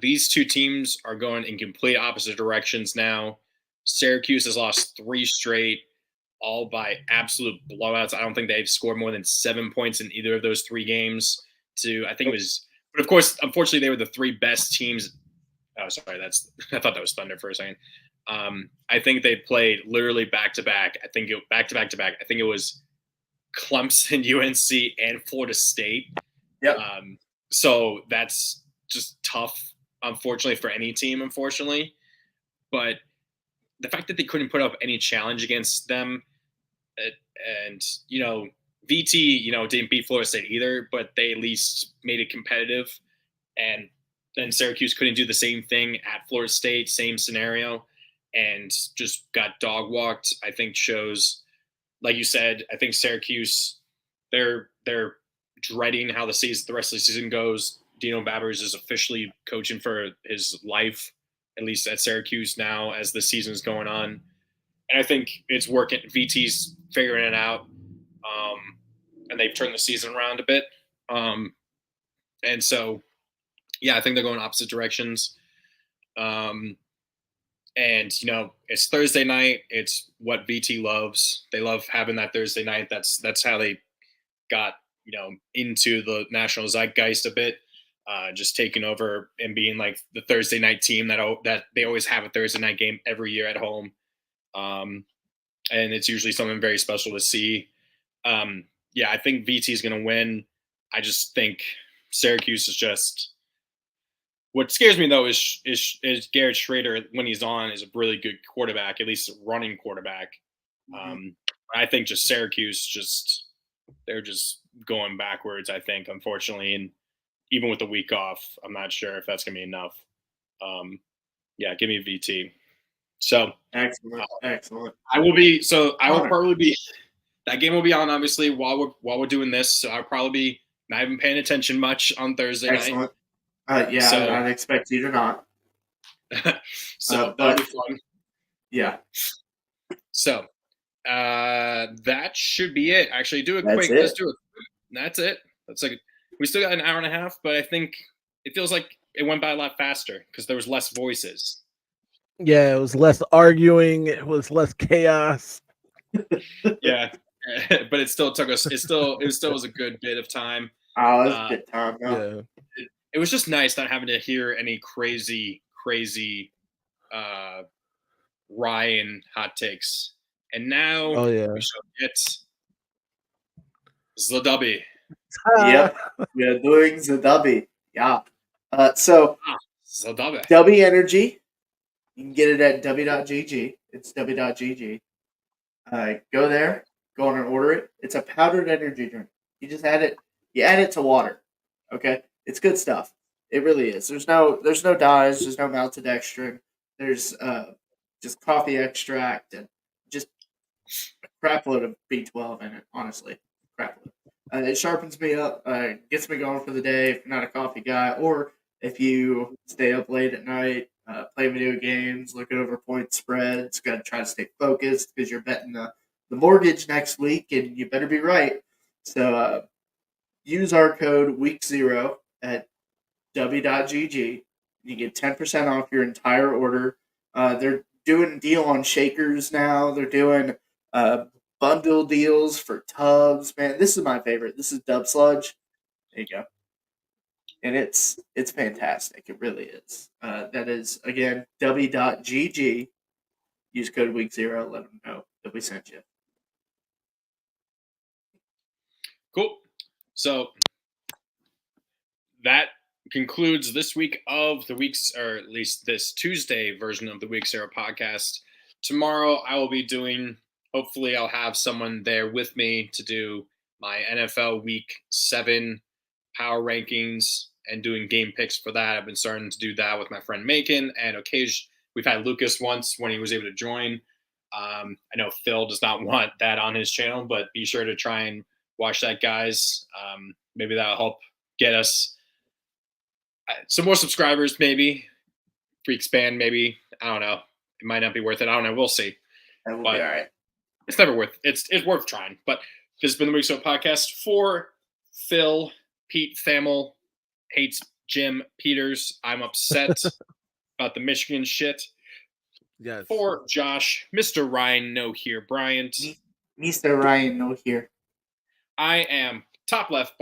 these two teams are going in complete opposite directions now. Syracuse has lost 3 straight, all by absolute blowouts. I don't think they've scored more than 7 points in either of those 3 games. But of course, unfortunately, they were the 3 best teams. Oh, sorry, I thought that was Thunder for a second. I think they played literally back to back. I think it was Clemson, UNC, and Florida State. Yep. So that's just tough, unfortunately, for any team, unfortunately. But the fact that they couldn't put up any challenge against them, and, VT, didn't beat Florida State either, but they at least made it competitive. And then Syracuse couldn't do the same thing at Florida State, same scenario, and just got dog walked. I think shows, like you said, I think Syracuse, they're dreading how the rest of the season goes. Dino Babbers is officially coaching for his life, at least at Syracuse now, as the season's going on. And I think it's working. VT's figuring it out, and they've turned the season around a bit. And so, I think they're going opposite directions. And, it's Thursday night. It's what VT loves. They love having that Thursday night. That's how they got, into the national zeitgeist a bit, just taking over and being like the Thursday night team that they always have a Thursday night game every year at home. And it's usually something very special to see. I think VT is going to win. I just think Syracuse is just. What scares me though is Garrett Schrader, when he's on, is a really good quarterback, at least a running quarterback. I think just Syracuse, they're just going backwards, I think, unfortunately. And even with the week off, I'm not sure if that's going to be enough. Give me VT. So excellent. I will probably be. That game will be on, obviously, while we're doing this. So I'll probably be not even paying attention much on Thursday night. I'd expect you to not. So that'll be fun. Yeah. So that should be it. Actually, let's do it. That's it. That's we still got an hour and a half, but I think it feels like it went by a lot faster because there was less voices. Yeah, it was less arguing. It was less chaos. Yeah, but it still took us. It still was a good bit of time. Oh, that's a good time. No. Yeah. It was just nice not having to hear any crazy Ryan hot takes. And now Oh yeah. we shall get Zladabi. Yep, we are doing the W. Yeah. So Zladabi. W Energy, you can get it at w.gg. It's w.gg. Go there, go on and order it. It's a powdered energy drink. You just add it. You add it to water. Okay, it's good stuff. It really is. There's no dyes. There's no maltodextrin. There's just coffee extract and just a crap load of B12 in it. Honestly, crap load. It sharpens me up, gets me going for the day if you're not a coffee guy, or if you stay up late at night, play video games, looking over point spreads, got to try to stay focused because you're betting the mortgage next week and you better be right. So use our code week0 at w.gg. You get 10% off your entire order. They're doing a deal on shakers now. They're doing bundle deals for tubs. Man, this is my favorite. This is Dub Sludge. There you go. And it's fantastic. It really is. That is, again, w.gg. Use code week0. Let them know that we sent you. Cool. So that concludes this week of the week's, or at least this Tuesday version of the Week 0 podcast. Tomorrow I will be doing, hopefully I'll have someone there with me to do my NFL Week 7 power rankings and doing game picks for that. I've been starting to do that with my friend Macon, and occasionally we've had Lucas once when he was able to join. I know Phil does not want that on his channel, but be sure to try and watch that, guys. Maybe that'll help get us some more subscribers, maybe. Freaks band, maybe. I don't know. It might not be worth it. I don't know. We'll see. That will be all right. It's never worth it. It's worth trying. But this has been the Week 0 podcast for Phil. Pete Thamel hates Jim Peters. I'm upset about the Michigan shit. Yes. For Josh, Mr. Ryan No Here Bryant. Mr. Ryan No Here. I am top left box.